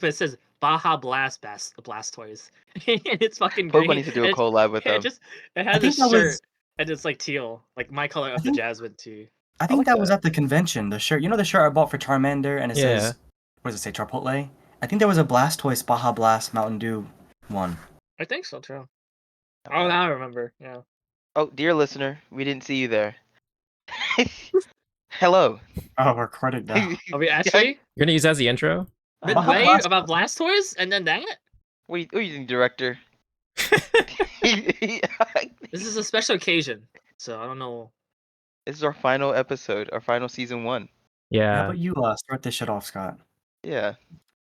but it says Baja Blastoise. And it's fucking Pokemon great. needs to do a And collab with them. it has a think that shirt was- and it's like teal, like my color of the think- Jasmine too. I think like that was that. at the convention. The shirt, the shirt I bought for Charmander, and it says, what does it say, Chipotle? I think there was a Blastoise Baja Blast Mountain Dew one. I think so too. Oh, now I remember. Yeah. Oh, dear listener, we didn't see you there. Hello. Oh, we're recording now. Are we actually You're gonna use that as the intro? midway Blast- about Blastoise and then that? What are you doing, director? This is a special occasion, so I don't know. This is our final episode, our final season 1. How about you start this shit off, Scott? Yeah.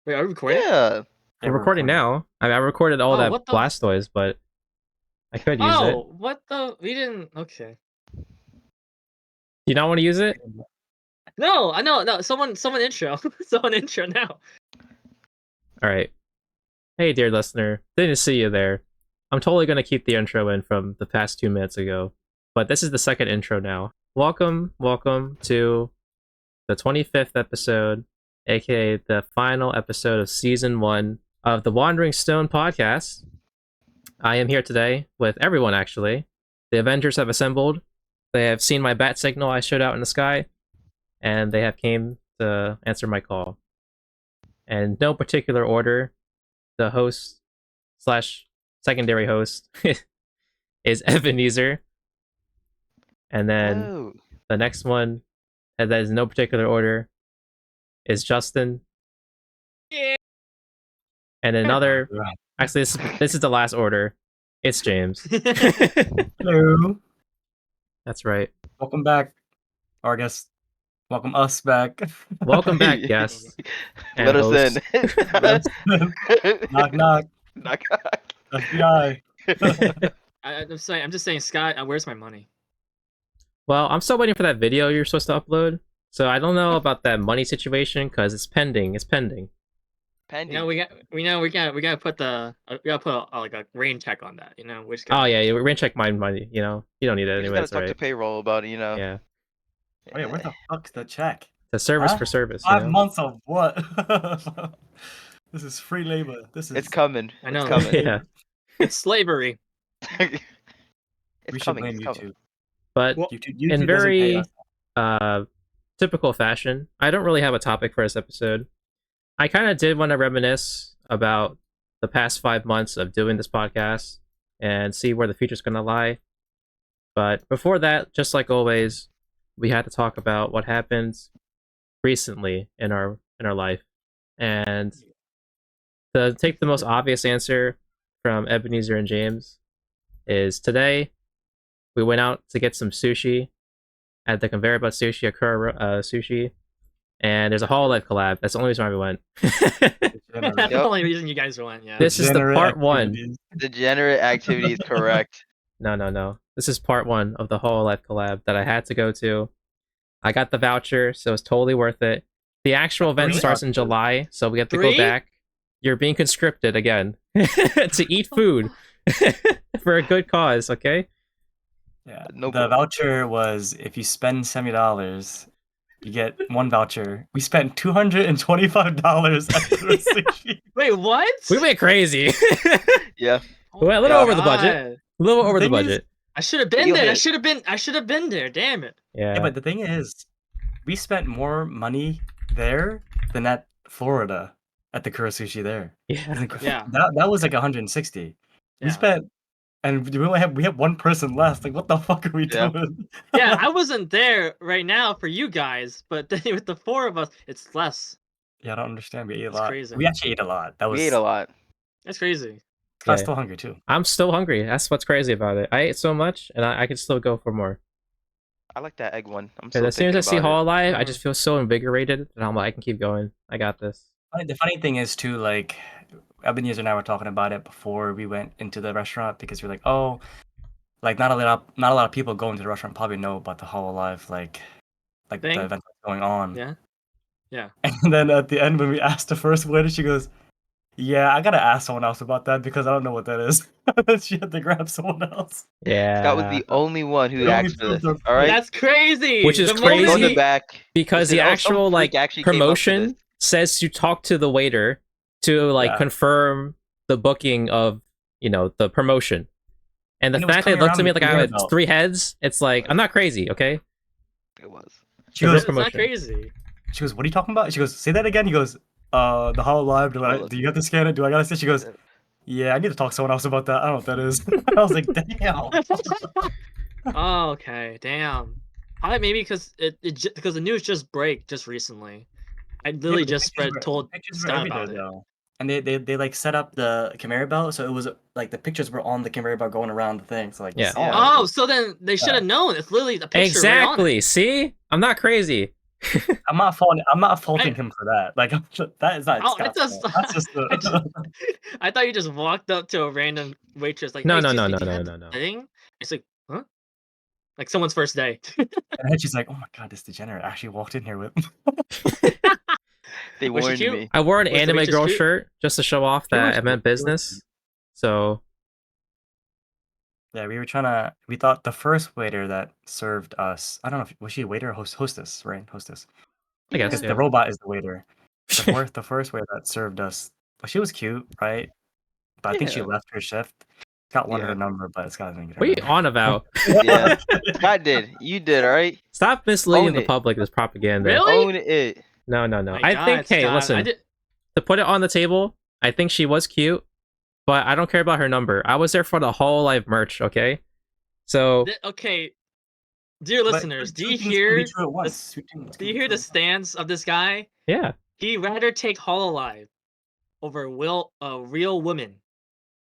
Wait, are we recording? Yeah. We're recording now. I mean, I recorded all that what the- Blastoise, but I could use it. Oh, what the? We didn't. Okay. Do you not want to use it? No, I know. No, someone intro. Someone intro now. All right. Hey, dear listener. Didn't see you there. I'm totally going to keep the intro in from the past 2 minutes ago, but this is the second intro now. Welcome to the 25th episode, aka the final episode of Season 1 of the Wandering Stone podcast. I am here today with everyone, actually. The Avengers have assembled. They have seen my bat signal I showed out in the sky, and they have came to answer my call. And no particular order, the host / secondary host is Ebenezer. And then Oh. the next one, and that is no particular order, is Justin. Yeah. And another, actually, this is the last order. It's James. Hello. That's right. Welcome back. Or I guess, welcome us back. Welcome back, guests. and Let us hosts. in. Knock, knock. Knock, knock. FBI. I'm just saying, Scott. Where's my money? Well, I'm still waiting for that video you're supposed to upload. So I don't know about that money situation because it's pending. It's pending. Pending. We gotta put like a rain check on that. We just gotta... Oh yeah, we're gonna check my money. You don't need it You just anyway. gotta That's talk to right. payroll about it, Yeah, Wait, where the fuck's the check? the service Huh? for service. 5 months of what? This is free labor. This is. It's coming. I know. It's coming. Yeah, It's slavery. It's We should coming. blame It's coming. YouTube. but Well, YouTube in doesn't pay very us. typical fashion, I don't really have a topic for this episode. I kind of did want to reminisce about the past 5 months of doing this podcast and see where the future's gonna lie. But before that, just like always, we had to talk about what happened recently in our life. And to take the most obvious answer from Ebenezer and James is today we went out to get some sushi at the conveyor belt sushi, Akura sushi, and there's a Hololive collab. That's the only reason why we went. That's the only reason you guys went. Yeah. This is the Degenerate part one. activities. Degenerate activity is correct. No. This is part one of the Hololive collab that I had to go to. I got the voucher, so it's totally worth it. The actual event Really? starts in July, so we have to go 3? back. You're being conscripted again to eat food for a good cause, okay? Yeah. No The problem. voucher was if you spend $70, you get one voucher. We spent $225 at the sushi. Wait, what? We went crazy. Yeah. We went a little Oh over the my budget. God. A little over the thing is- budget. I should have been Feel there. it. I should have been there. Damn it. Yeah. Yeah, but the thing is, we spent more money there than at Florida at the Kura Sushi there. Yeah. Yeah. That was like 160. We Yeah. spent, and we have one person left. Like, what the fuck are we Yeah. doing? Yeah, I wasn't there right now for you guys, but then with the 4 of us, it's less. Yeah, I don't understand. We ate a That's lot. crazy. We actually ate a lot. That was. We ate a lot. That's crazy. I was Yeah. still hungry too. I'm still hungry. That's what's crazy about it. I ate so much, and I could still go for more. I like that egg one. I'm Because still as soon as I see thinking about Hololive, I Mhm. just feel so invigorated, and I'm like, I can keep going. I got this. The funny thing is too, like, Ebenezer and I were talking about it before we went into the restaurant because we're like, oh, like not a lot of people going to the restaurant probably know about the Hololive like the Thing? event that's going on. Yeah. Yeah. And then at the end when we asked the first waiter, she goes, "Yeah, I gotta ask someone else about that because I don't know what that is." And she had to grab someone else. Yeah. Scott was the only one who The asked for only this. person- All right. That's crazy. Which is The crazy. Go in moment- the back. because the Listen, some actual freak like actually came up with promotion this. says to talk to the waiter to like Yeah. confirm the booking of the promotion. And the And it was fact that it coming looked around to me the like I conveyor had belt. 3 heads, it's like I'm not crazy, okay? It was. She The goes, It's not promotion. crazy. She goes, "What are you talking about?" She goes, "Say that again." He goes, the Hololive. Do you have to scan it? Do I gotta say?" She goes, "Yeah, I need to talk to someone else about that. I don't know what that is." I was like, "Damn." Oh, okay. Damn. I maybe because because the news just break just recently. I Yeah, literally but the just told pictures were Scott everywhere about it. though, and they like set up the conveyor belt, so it was like the pictures were on the conveyor belt going around the thing. So like, Yeah. saw it. Oh, so then they should have known. It's literally the picture right on Exactly. it. See? I'm not crazy. I'm not faulting him for that. Like that is not Oh, Scott's fault. That's just I, just, the. I thought you just walked up to a random waitress like, No, "Hey, no, excuse no, me, no, do you no, have no, the no. thing?" It's like, huh? Like someone's first day. And then she's like, "Oh my god, this degenerate actually walked in here with." They Was she warned cute? me. I wore an Was the anime waitress girl cute? shirt just to show off She was that I meant cute, she was business. cute. So Yeah, we thought the first waiter that served us, I don't know if was she a waiter or hostess, right? Hostess. I guess Because yeah. the robot is the waiter. The first waiter that served us, well, she was cute, right? But I think she Yeah. left her shift. Scott wanted Yeah. her number, but Scott didn't get her What are you number. on about? Yeah. Scott did. You did, alright? Stop misleading Own the it. public with propaganda. Really? Own it. No, no, no. My I God, think, hey, Scott, I listen, did. to put it on the table, I think she was cute, but I don't care about her number. I was there for the whole live merch, okay? So, Okay, dear But listeners, two things can be true at once. Two things do can you be hear true the at once. stance of this guy? yeah. He'd rather take Hololive over real women.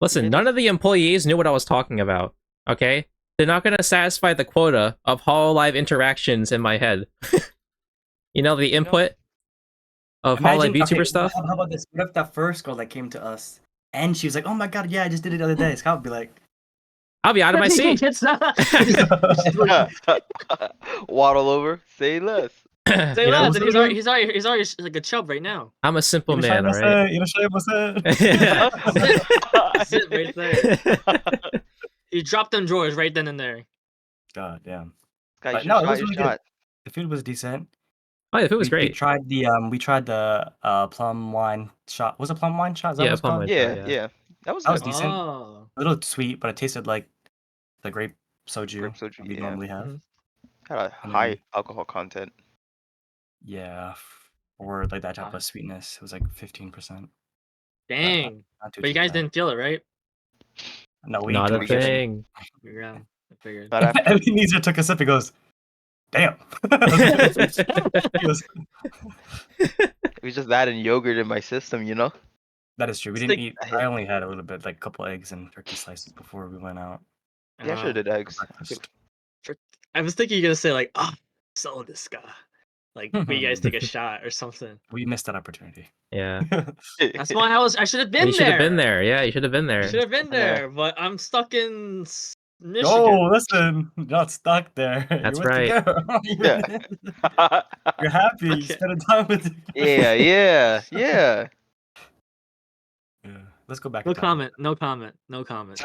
Listen, It none is. of the employees knew what I was talking about, okay? They're not going to satisfy the quota of Hololive interactions in my head. You know, the input of Hololive Imagine, okay, YouTuber stuff? how about this? What if that first girl that came to us and she was like, "Oh my god, yeah, I just did it the other day." Scott would be like, I'll be out of my He seat. gets up. Waddle over. Say less. Say You know, less, and he's already like a chub right now. I'm a simple "You know, man, alright? you know, what's Sit right there. He dropped them drawers right then and there. God damn. Scott, you But should no, it try was your really good. shot. The food was decent. Oh, yeah, the food was We great. tried the plum wine shot. Was it plum wine shot? Is that Yeah, what it's plum called? wine shot, Yeah, yeah. yeah. That was That was good. decent. Oh. A little sweet, but it tasted like the grape soju Grape soju, that we yeah. normally have. Mhm. Had a And high then, alcohol content. yeah, or like that type Ah. of sweetness. It was like 15%. Dang. Not too But you guys bad. didn't feel it, right? No, we ate Not too a much. thing. Yeah, I figured. Not after. Ebenezer took a sip. He goes, "Damn." He goes, It was just that and yogurt in my system, you know? that is true. We It's didn't like- eat. I only had a little bit, like a couple eggs and turkey slices before we went out Yeah, I should have did for eggs. breakfast. I was thinking you're gonna say like, "Oh, so this guy." Like, will you guys take a shot or something? We missed that opportunity. Yeah. That's why I should have been You should have been there. there. Yeah, you should have been I there. should have been Been there. there, but I'm stuck in Michigan. Oh, listen, you're not stuck there. That's You're with right. the girl. Yeah. You're happy. You Okay. spending time with her. Yeah, yeah, yeah. Yeah. Let's go back. No in time. comment. No comment. No comment.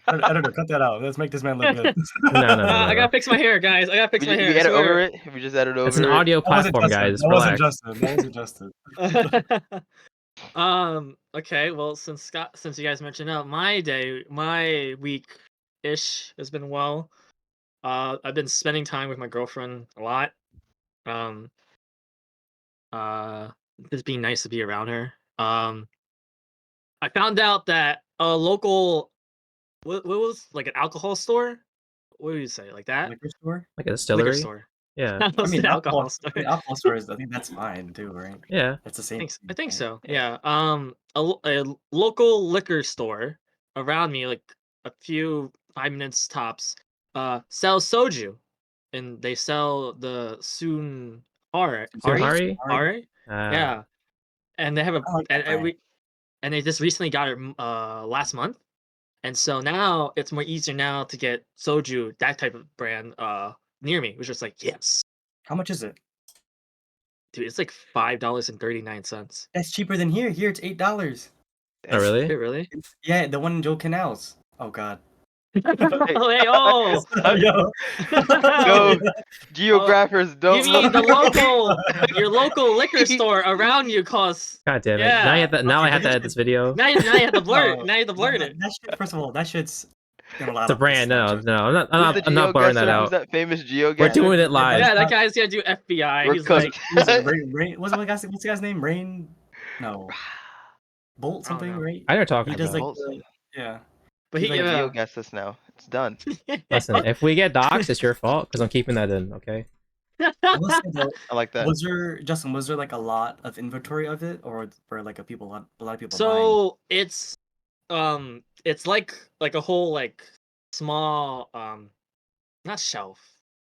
Editor, cut that out. Let's make this man look good. No. I gotta fix my hair, guys. I gotta fix my We hair. I edit over swear. it. We just edit over It's an it. audio That wasn't platform, Justin. guys. That wasn't Relax. Justin. That wasn't Justin. Okay. Well, since you guys mentioned my week ish has been well. I've been spending time with my girlfriend a lot. Um, just being nice to be around her. I found out that a local, what was like an alcohol store? What do you say, like that? Liquor store? Like a Liquor distillery. store. Yeah. I almost said alcohol store. alcohol stores, I think that's fine too, right? Yeah. It's the same. I think so. Yeah. Yeah. A local liquor store around me, like a few 5 minutes tops, sells soju, and they sell the Sunhari? Hari. Ah. Yeah, and they have a I like that brand. and they just recently got it last month, and so now it's more easier now to get soju, that type of brand, near me, which is like, yes, How much is it? dude, it's like $5.39. That's cheaper than here. Here it's $8. Oh, really? Is it really? Yeah, the one in Joe Canals. Oh god. Hey, oh, Yo. Yo, geographers don't you mean the look. your local liquor store around you costs? God damn it! Yeah. Now I have to edit this video. Now you have to blur it. No, Now you have to blur it. that shit, first of all, that shit's in a lot The of places. brand, no, no, Who's the I'm not blurring that geoguesser? Who's out. that famous geoguesser? We're doing it live. Yeah, that guy's gonna do FBI. We're He's cooked. like, What's the guy's name? Rain? No. Bolt I don't something, know. right? I know what you're talking He does about. like the, yeah. But He he, like Geoguess us now. It's done. Listen, if we get doxxed, it's your fault because I'm keeping that in. Okay. I will say though, I like that. was there Justin? Was there like a lot of inventory of it, or were like a lot of people buying? So it's like a whole like small not shelf,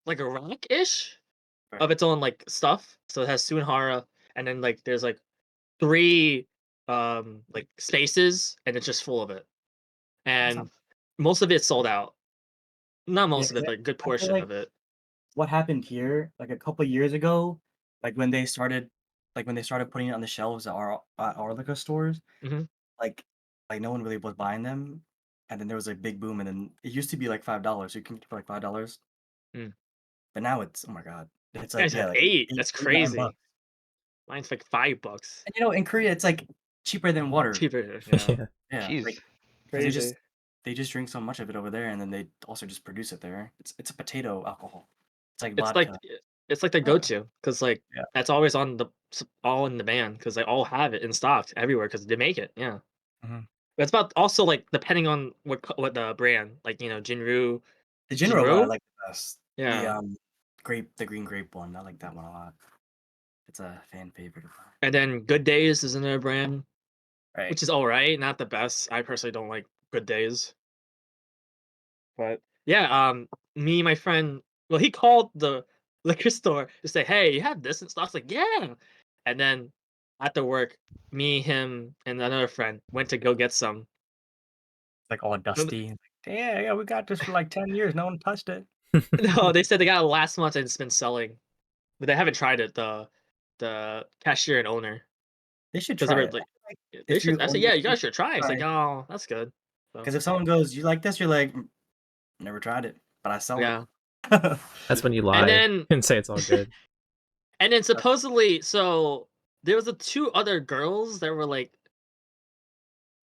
like a rack ish Right. of its own like stuff. So it has Suinhara, and then like there's like 3 like spaces, and it's just full of it. That's And not- most of it's sold out. Not Yeah, most of 'cause it, but a good I feel portion like of it. what happened here, like a couple years ago, like when they started, putting it on the shelves at our liquor stores, Mhm. like no one really was buying them, and then there was a big boom, and then it used to be like $5. You can get it for like $5, Mm. but now it's, oh my god, it's You like, guys yeah, have like 8. eight, That's $9. crazy. Mine's like $5. And in Korea, it's like cheaper than water. Cheaper, yeah. Yeah. Yeah, Jeez. like, 'cause Crazy. they just drink so much of it over there, and then they also just produce it there. It's a potato alcohol. It's like It's like vodka. it's like the Yeah. go-to because like Yeah. that's always on the all in demand because they all have it in stock everywhere because they make it. Yeah, Mhm. but it's about also like depending on what the brand like Jinru. The Jinro one I Jinru? like the best. Yeah, The green grape one. I like that one a lot. It's a fan favorite of mine. and then Good Days is another brand, Right. which is all right, not the best. I personally don't like Good Days, but yeah, me and my friend, well, he called the liquor store to say, "Hey, you have this?" And stuff. I was like, "Yeah," and then after work, me, him, and another friend went to go get some. It's like all dusty. Yeah, we got this for like 10 years. No one touched it. No, they said they got it last month and it's been selling, but they haven't tried it. The cashier and owner, They should because they try were it. like, they If you should. I said, only yeah, you guys should try. It's like, try, oh, that's good. So, because if someone goes, "You like this?" You're like, Never tried it, but I sell yeah, it." That's when you and lie then and say it's all good. and then supposedly, so there was the 2 other girls that were like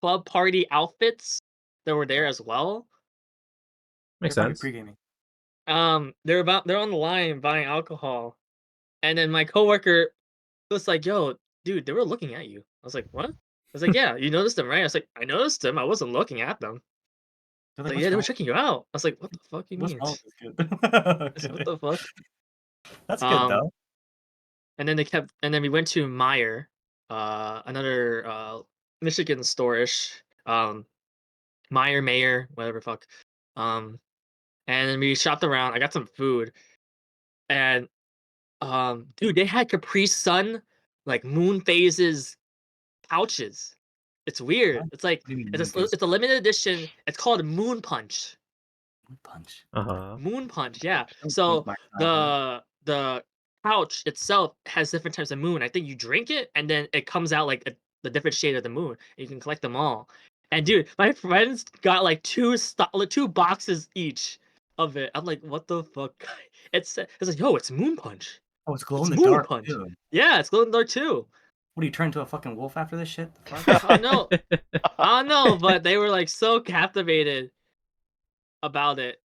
club party outfits that were there as well. They're Makes probably sense. pre-gaming. They're on the line buying alcohol, and then my coworker was like, "Yo, dude, they were looking at you." I was like, "What?" I was like, "Yeah, you noticed them, right?" I was like, "I noticed them. I wasn't looking at them." They're Like, like, yeah, "What's they were wrong? checking you out. I was like, "What the fuck you What's mean?" wrong with this kid?" I said, "What Okay. the fuck?" That's good Um, though. and then and then we went to Meyer, another Michigan store-ish, Meyer, Mayer, whatever fuck. Um, and then we shopped around. I got some food, and dude, they had Capri Sun, like moon phases pouches. It's What? weird. It's like What do you mean moon phase? it's a limited edition. It's called Moon Punch. Moon punch. Uh-huh. Moon Punch, yeah. Don't date So my childhood. the pouch itself has different types of moon. I think you drink it and then it comes out like the different shade of the moon. And you can collect them all. And dude, my friends got like 2 boxes each of it. I'm like, what the fuck? It's like, yo, it's Moon Punch. Oh, it's glow It's in the Moon dark Punch. too. Yeah, it's glow in the dark too. What do you turn into a fucking wolf after this shit? The fuck? I don't know. I don't know, but they were like so captivated about it.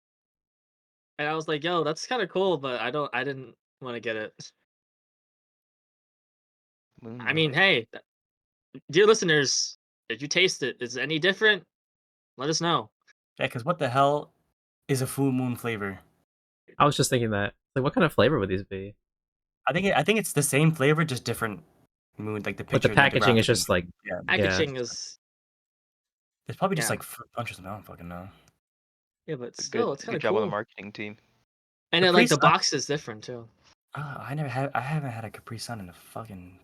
And I was like, yo, that's kind of cool, but I didn't want to get it. I mean, hey, dear listeners, if you taste it, is it any different? Let us know. Yeah, because what the hell is a full moon flavor? I was just thinking that. Like, what kind of flavor would these be? I think it's the same flavor, just different moon. Like the But the picture, packaging is graphic just like, yeah. Packaging is It's probably just yeah, like fruit punches. I don't fucking know. yeah, but Good, still, it's kind good of job on the cool. marketing team. And then Capri like the Sun. box is different too. I haven't had a Capri Sun in a fucking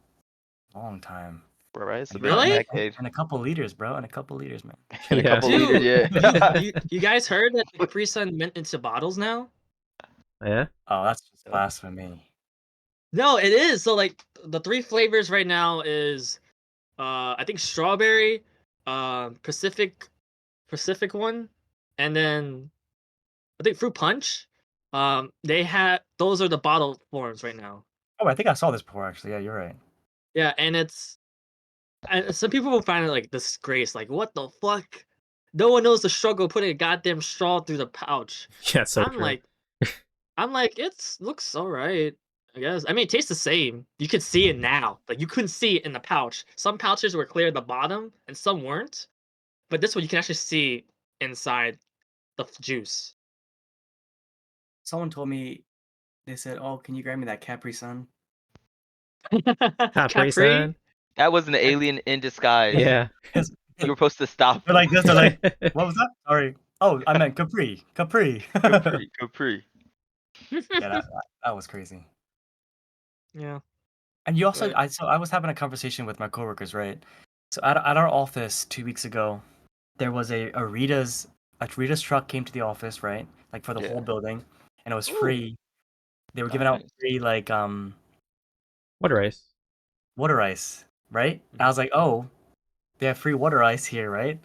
long time. Bro, right? It's And been a Really? decade. And a couple liters, bro. And a couple liters, man. And a Yeah. couple liters, Dude, yeah. you guys heard that the Capri Sun went into bottles now? yeah. Oh, that's just Yep. blasphemy. No, it is. So like the 3 flavors right now is I think strawberry, Pacific one, and then I think Fruit Punch. Those are the bottle forms right now. Oh, I think I saw this before actually. Yeah, you're right. Yeah, and some people will find it like disgrace. Like, what the fuck? No one knows the struggle putting a goddamn straw through the pouch. Yeah, so I'm true. like, it looks alright. I guess. I mean, it tastes the same. You can see it now. Like you couldn't see it in the pouch. Some pouches were clear at the bottom, and some weren't. But this one you can actually see inside the juice. Someone told me they said, "Oh, can you grab me that Capri Sun?" Capri Capri. Sun. That was an alien in disguise. Yeah. You were supposed to stop. They're like this. They're like, "What was that?" Sorry. Oh, I meant Capri. Capri. Capri, Capri. Yeah, that was crazy. Yeah. And you also, Right. I was having a conversation with my coworkers, right? So at our office 2 weeks ago, there was a Rita's truck came to the office, right? Like for the Yeah. whole building, and it was Ooh. free. They were giving out Nice. free like Water ice. water ice, right? And I was like, oh, they have free water ice here, right?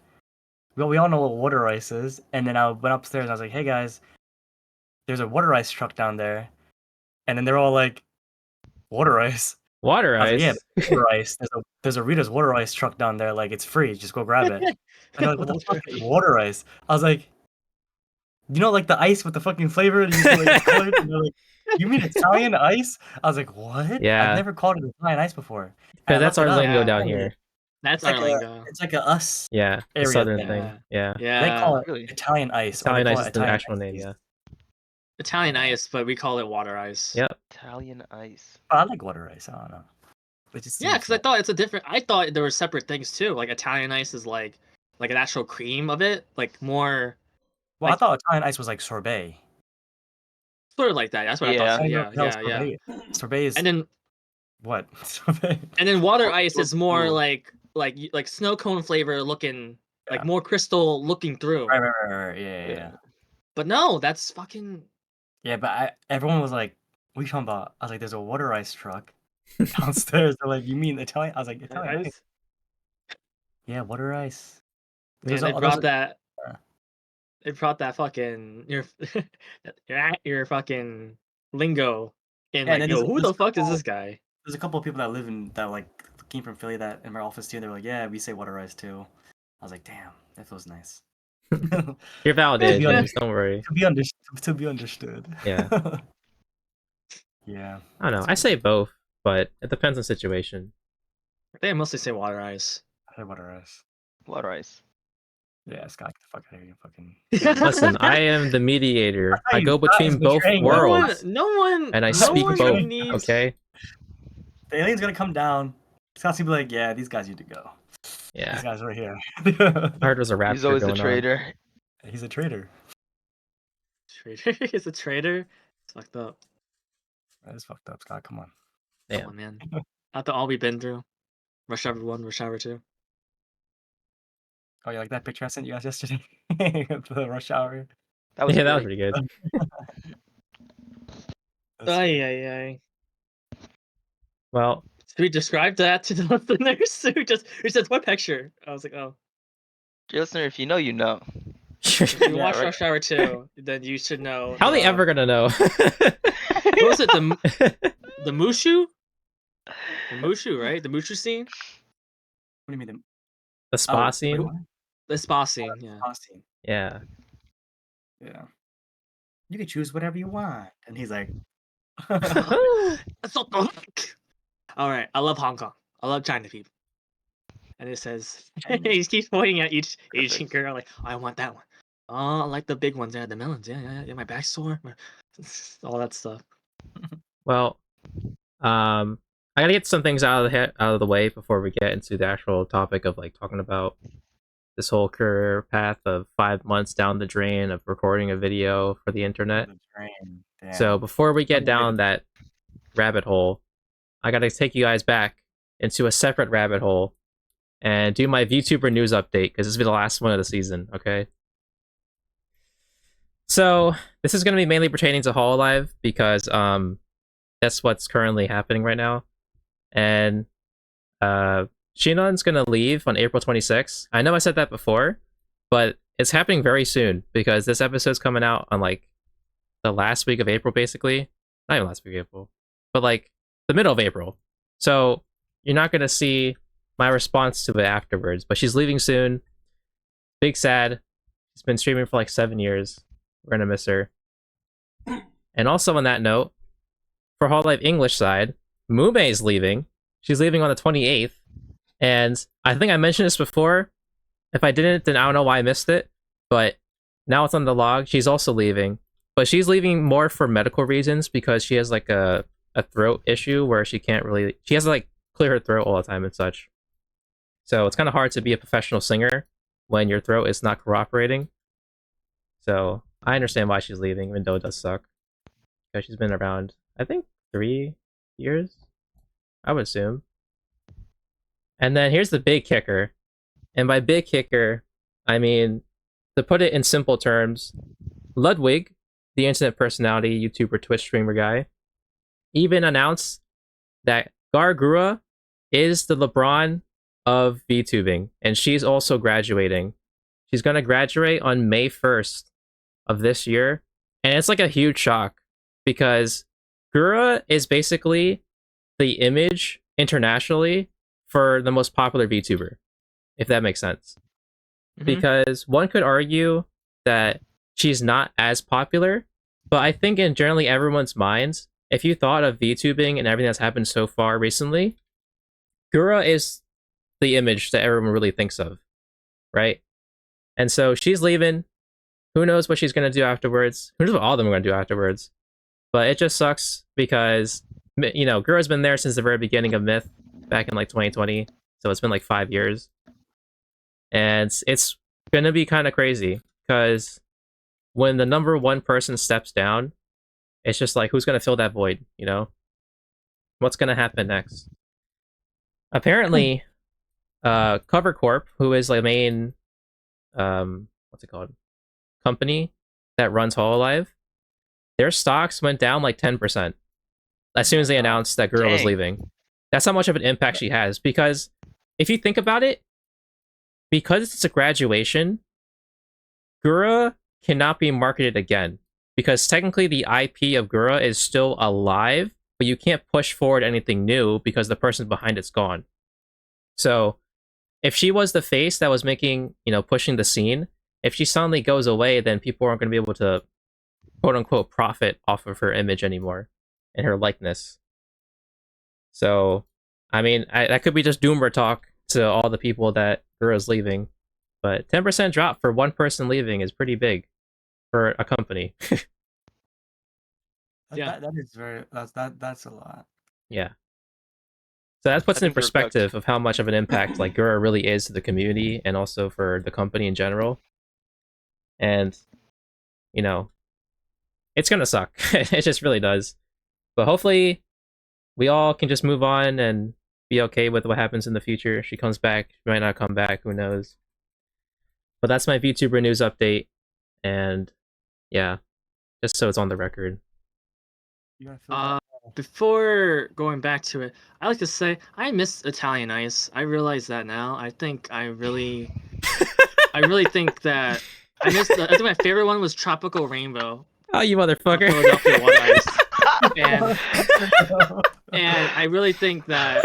Well, we all know what water ice is. And then I went upstairs and I was like, hey guys, there's a water ice truck down there. And then they're all like, water ice. Water I was like, yeah, ice. water ice. There's a Rita's water ice truck down there. Like it's free. Just go grab it. And they're like, what the fuck is water ice? I was like, you know, like the ice with the fucking flavor and you see, like it's colored. And they're like, you mean Italian ice? I was like, what? Yeah. I've never called it Italian ice before. Yeah, And I that's looked our it up. lingo Yeah. down here. That's It's like our lingo. it's like a us Yeah, the area southern thing. thing. Yeah. Yeah. They call it Really? Italian ice. Italian or they ice call is it the Italian actual name, ice. yeah. Italian ice, but we call it water ice. Yep. Italian ice. Oh, I like water ice. I don't know. It just Yeah, seems because I thought it's a different. I thought there were separate things too. Like Italian ice is like an actual cream of it, like more well, I like- thought Italian ice was like sorbet. sort of like that. That's what I Yeah. thought. I Too. didn't Yeah, know that was yeah, yeah. sorbet. Sorbet is And then what? Sorbet. water Or- ice or is more blue. like snow cone flavor looking, like Yeah. more crystal looking through. Right. Yeah. Yeah. But no, that's fucking. Yeah, but everyone was like, "What are you talking about?" I was like, "There's a water ice truck downstairs." They're like, "You mean Italian?" I was like, "Italian ice." Yeah, water ice. Man, There's they a, there's brought a, that. uh, They brought that fucking your fucking lingo in. yeah, and Like, then yo, who the fuck is this guy? there's a couple of people that live in that like came from Philly that in my office too. And they were like, "Yeah, we say water ice too." I was like, "Damn, that feels nice." You're validated, Yeah. James, don't worry. To be understood. Yeah. Yeah. I don't know. I say both, but it depends on situation. I think I mostly say water ice. I say water ice. Water ice. Yeah, Scott, get the fuck out of here, fucking. Listen, I am the mediator. How I you go Scott between is both betraying No one, worlds, no one, and I no speak one both. needs. Okay? The alien's gonna come down. Scott's gonna be like, "Yeah, these guys need to go. These Yeah. guys right here." I heard there's a raptor He's always the going on. traitor. He's a traitor. Traitor is a traitor. It's fucked up. That is fucked up, Scott. Come on. Come Damn. on, man. After all we've been through, Rush Hour 1, Rush Hour 2. Oh, you like that picture I sent you guys yesterday? The rush hour. That was Yeah, that was great. pretty good. That's- Ay, ay, ay. Well, Should we describe that to the listeners who says what picture? I was like, oh, Dear listener, if you know, you know. if you Yeah, watch right. Rush Hour 2, then you should know. how are they ever gonna know? What was it? The Mushu? The Mushu, right? The Mushu scene? What do you mean? The spa scene? The spa scene, yeah. Spa scene. Yeah. Yeah. You can choose whatever you want. And he's like, That's what the fuck. All right, I love Hong Kong. I love China people. And it says he keeps pointing at each Asian Perfect. girl like, I want that one. Oh, I like the big ones. Yeah, the melons. Yeah. My back's sore. All that stuff. Well, I gotta get some things out of the way before we get into the actual topic of like talking about this whole career path of 5 months down the drain of recording a video for the internet. "The train." Damn. So before we get Okay. down that rabbit hole, I gotta take you guys back into a separate rabbit hole and do my VTuber news update because this will be the last one of the season. Okay. So this is gonna be mainly pertaining to Hololive because that's what's currently happening right now, and Shinon's gonna leave on April 26th. I know I said that before, but it's happening very soon because this episode's coming out on like the last week of April, basically. Not even last week of April, but like the middle of April. So you're not gonna see my response to it afterwards. But she's leaving soon. Big sad. She's been streaming for like 7 years. We're gonna miss her. And also on that note, for Hololive English side, Mume's leaving. She's leaving on the 28th. And I think I mentioned this before. If I didn't, then I don't know why I missed it. But now it's on the log. She's also leaving. But she's leaving more for medical reasons because she has like a throat issue where she can't really... She has to like clear her throat all the time and such. So it's kind of hard to be a professional singer when your throat is not cooperating. So I understand why she's leaving, even though it does suck. Because she's been around, I think, 3 years? I would assume. And then here's the big kicker. And by big kicker, I mean, to put it in simple terms, Ludwig, the internet personality, YouTuber, Twitch streamer guy, even announced that Gargura is the LeBron of VTubing, and she's also graduating. She's gonna graduate on May 1st of this year, and it's like a huge shock because Gura is basically the image internationally for the most popular VTuber, if that makes sense. Because one could argue that she's not as popular, but I think in generally everyone's minds, if you thought of VTubing and everything that's happened so far recently, Gura is the image that everyone really thinks of, right? And so she's leaving. Who knows what she's going to do afterwards? Who knows what all of them are going to do afterwards? But it just sucks because, you know, Gura's been there since the very beginning of Myth back in like 2020. So it's been like 5 years. And it's going to be kind of crazy because when the number one person steps down, it's just like, who's going to fill that void, you know? What's going to happen next? Apparently, Cover Corp, who is like main, what's it called? Company that runs Hololive, their stocks went down like 10% as soon as they announced that Gura was leaving. That's how much of an impact she has. Because if you think about it, because it's a graduation, Gura cannot be marketed again. Because technically the IP of Gura is still alive, but you can't push forward anything new because the person behind it's gone. So if she was the face that was making, you know, pushing the scene, if she suddenly goes away, then people aren't going to be able to, quote unquote, profit off of her image anymore and her likeness. So, I mean, that could be just doomer talk to all the people that Gura's leaving. But 10% drop for one person leaving is pretty big for a company. Yeah. That is very that's a lot. Yeah. So that puts I in think they're perspective of how much of an impact like Gura really is to the community and also for the company in general. And, you know, it's gonna suck. It just really does. But hopefully we all can just move on and be okay with what happens in the future. She comes back, she might not come back, who knows. But that's my VTuber news update. And yeah, just so it's on the record. You gotta feel that. Before going back to it, I like to say I miss Italian Ice. I realize that now. I think I really think that I missed. I think my favorite one was Tropical Rainbow. Oh, you motherfucker! Philadelphia Water Ice. And I really think that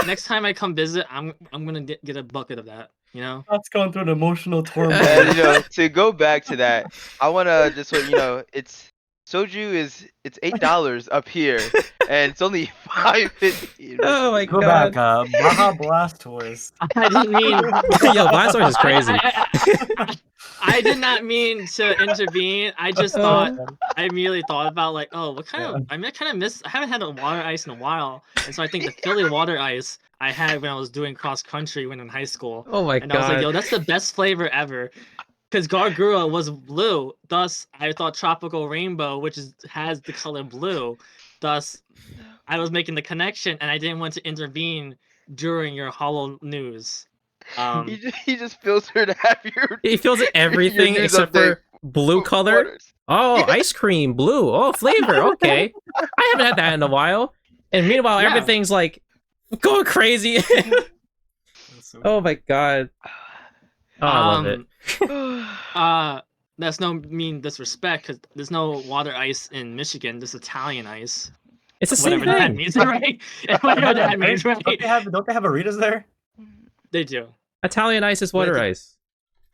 next time I come visit, I'm gonna get a bucket of that. You know. That's going through an emotional torment. And, you know, to go back to that, I wanna just let you know it's soju it's $8 up here, and it's only $5.50. Oh my Go god! back, Baja Blastoise. I didn't mean. Yo, Blastoise is crazy. I did not mean to intervene. I just thought I immediately thought about like, oh, what kind of? I mean, I kind of miss. I haven't had a water ice in a while, and so I think the Philly water ice I had when I was doing cross country when in high school. Oh my And I was like, god! yo, that's the best flavor ever. Because Gargura was blue, thus I thought Tropical Rainbow, which has the color blue, thus I was making the connection, and I didn't want to intervene during your hollow news. He just filtered half your. He feels everything news except update. for blue color. Waters. Oh, ice cream, blue. Oh, flavor. Okay, I haven't had that in a while. And meanwhile, Yeah. everything's like going crazy. Oh my god. Oh, I love it. Uh, that's no mean disrespect because there's no water ice in Michigan. There's Italian ice. It's the same Whatever that thing. means, right? Whatever that means, right? Don't they have Aritas there? They do. Italian ice is But water it's- ice.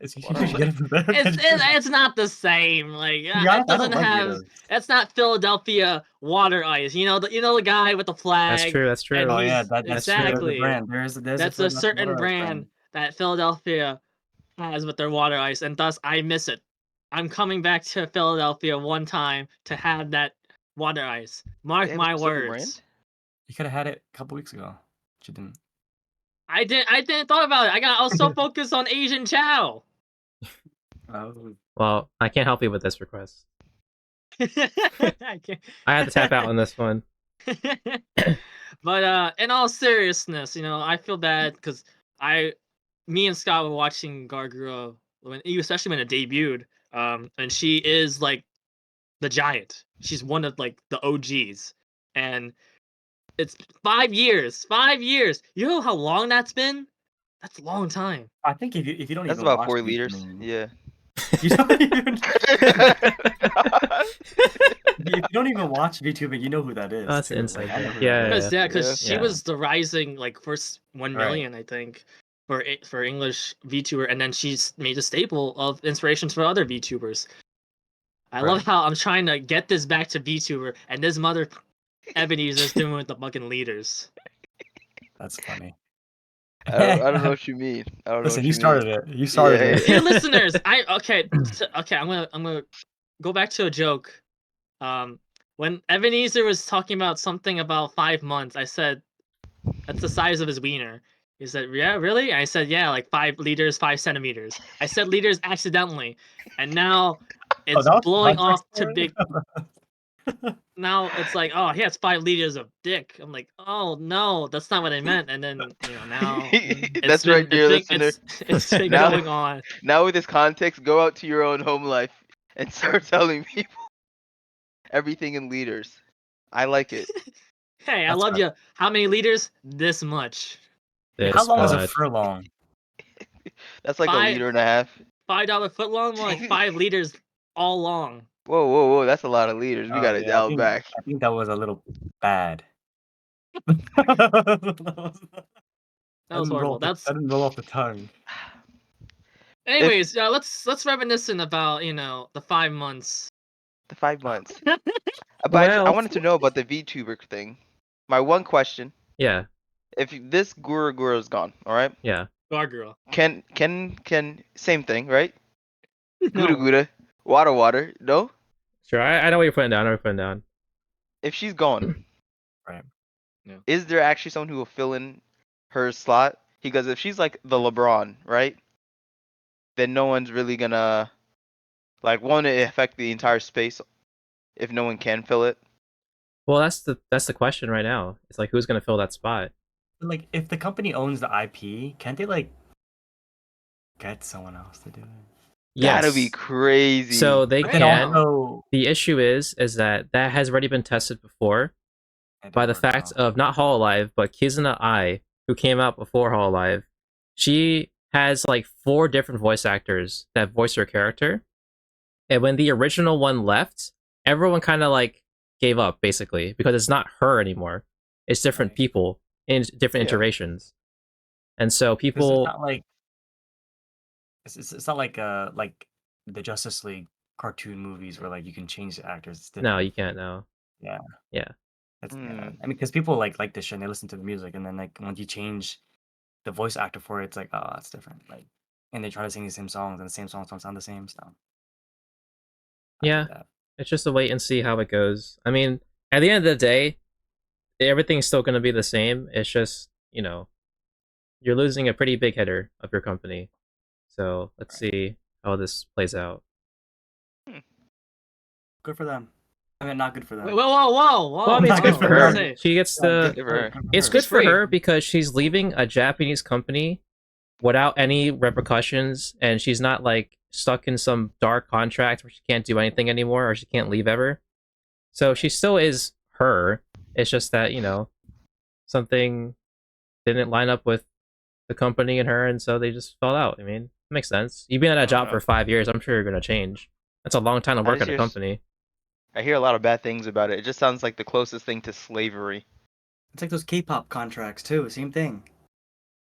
You should get it from there. It's not the same. Like be it honest, I doesn't don't like have. Ritos. It's not Philadelphia water ice. The guy with the flag. That's true. That's true. And Oh yeah, he's that's true. There's a exactly. brand. There's That's a Philadelphia certain water ice brand that Philadelphia has with their water ice, and thus I miss it. I'm coming back to Philadelphia one time to have that water ice. Mark They have a my specific words. brand? You could have had it a couple weeks ago. But you didn't. I didn't thought about it. I was so focused on Asian Chow. Oh. Well, I can't help you with this request. I can't. I had to tap out on this one. But in all seriousness, I feel bad because me and Scott were watching Gargura especially when it debuted. And she is like the giant. She's one of like the OGs, and it's 5 years. 5 years. You know how long that's been? That's a long time. I think if you don't That's even about watch 4 VTubing, liters. Yeah. You don't even if you don't even watch VTubing, you know who that is. Oh, that's too. inside Like, I know joke. who Yeah, that is. Because Yeah. she Yeah. was the rising like first 1 Right. million, I think, for English VTuber, and then she's made a staple of inspirations for other VTubers. I love Right. how I'm trying to get this back to VTuber, and this mother Ebenezer's doing with the fucking leaders. That's funny. I don't know what you mean. I don't Listen, know you what started mean. it. You started Yeah, it. Dear listeners, okay. I'm gonna go back to a joke. When Ebenezer was talking about something about 5 months, I said that's the size of his wiener. He said, "Yeah, really?" I said, "Yeah, like 5 liters, 5 centimeters." I said liters accidentally, and now it's that was blowing context off to for it? big. Now it's like, oh, he has 5 liters of dick. I'm like, oh no, that's not what I meant. And then now That's right, dear listener. it's been Now- going on. Now with this context, go out to your own home life and start telling people everything in liters. I like it. Hey, I That's love right. you. How many liters? This much. How This long is a much. furlong? That's like a 5 liter and a half. $5 foot long, more like 5 liters all long. Whoa! That's a lot of liters. We Oh, got it yeah, dialed back. I think that was a little bad. That was horrible. That didn't roll off the tongue. Anyways, let's reminiscent about the 5 months. The 5 months. But I Well- wanted to know about the VTuber thing. My one question: Yeah, if this Gura is gone, all right? yeah. Gargoyle. Can same thing, right? No. Gura, water. No, Sure, I know what you're putting down. I know what you're putting down. if she's gone, Right. Yeah. is there actually someone who will fill in her slot? Because if she's like the LeBron, right? Then no one's really gonna won't it affect the entire space if no one can fill it? Well, that's the question right now. It's like, who's gonna fill that spot? Like, if the company owns the IP, can't they get someone else to do it? Yes. That'd be crazy. So they But then can. also, The issue is that has already been tested before it by the didn't work fact out. of not Hololive, but Kizuna Ai, who came out before Hololive. She has like 4 different voice actors that voice her character, and when the original one left, everyone kind of like gave up basically because it's not her anymore. It's different Right. people in different Yeah. iterations, and so 'Cause people. it's not like it's not like the Justice League cartoon movies where you can change the actors. It's No, different. you can't. No. Yeah. Yeah. That's, Hmm. I mean, because people like this shit and they listen to the music, and then once you change the voice actor for it, it's like, oh, that's different. And they try to sing the same songs, and the same songs don't sound the same. So I get Yeah. that. It's just a wait and see how it goes. I mean, at the end of the day, everything's still going to be the same. It's just, you're losing a pretty big hitter of your company. So let's see how this plays out. Good for them. I mean, not good for them. Whoa, whoa, whoa, whoa! Well, I mean, it's not good good for for her. her. Say, She gets Yeah, the. Good for her. It's her. good It's for free. her because she's leaving a Japanese company without any repercussions, and she's not stuck in some dark contract where she can't do anything anymore or she can't leave ever. So she still is her. It's just that something didn't line up with the company and her, and so they just fell out. I mean, it makes sense. You've been at I that don't job know. for 5 years. I'm sure you're gonna change. That's a long time to I work just at a hear company. I hear a lot of bad things about it. It just sounds like the closest thing to slavery. It's like those K-pop contracts too. Same thing.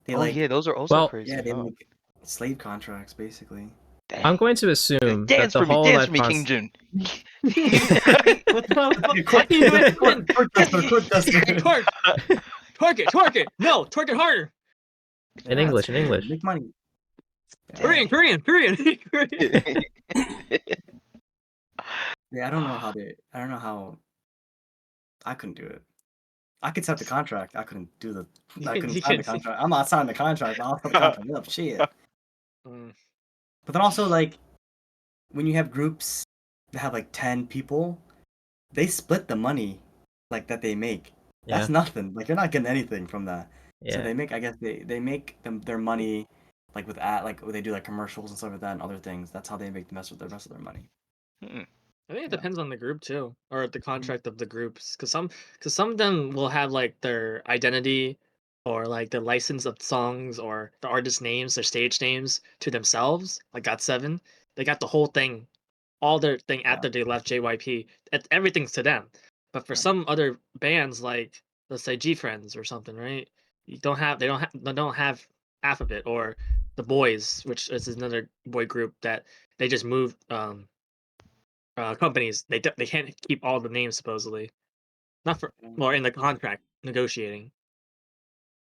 They Oh like yeah, those are also Well, yeah, crazy. they Oh, make slave contracts basically. I'm dang. going to assume that Dance the for me, whole dance life for me, King process. Jun. What the fuck? Why do you do it again? Court duster, court duster. Twerk, twerk it. No, twerk it harder. In Yeah, it's English, in crazy. English. Make money. Korean. Korean. Yeah, I don't know how I couldn't do it. I could set the contract. I couldn't You sign the can. contract. I'm not signing the contract, but I'll set the contract up. Shit. Mm, But then also like when you have groups that have like 10 people, they split the money like that they make. Yeah, That's nothing. Like you're not getting anything from that. So yeah. they make I guess they make their money like with ad like they do like commercials and stuff like that and other things. That's how they make the rest of their money. Hmm. I think it Yeah. depends on the group too, or the contract of the groups. Cause some of them will have like their identity, or like the license of songs, or the artist names, their stage names to themselves. Like GOT7, they got the whole thing, all their thing Yeah. after they left JYP. Everything's to them. But for Yeah. some other bands, like let's say G Friends or something, right? They don't have half of it, or the Boys, which is another boy group that they just moved companies. They can't keep all the names supposedly. Not for well in the contract negotiating,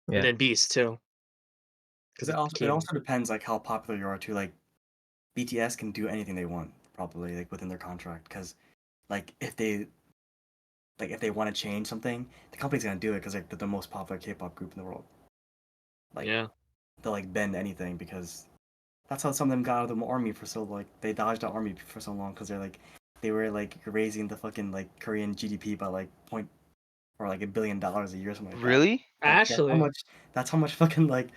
and Yeah. then Beast too, Because because it it became also depends like how popular you are too. Like BTS can do anything they want probably like within their contract. Because like if they want to change something, the company's gonna do it because like they're the most popular K-pop group in the world. Like yeah. they'll like bend anything because that's how some of them got out of the army for so like they dodged the army for so long because they were like raising the fucking like Korean GDP by like point or like $1 billion a year or something like that. Really? Like Actually, that's how much fucking like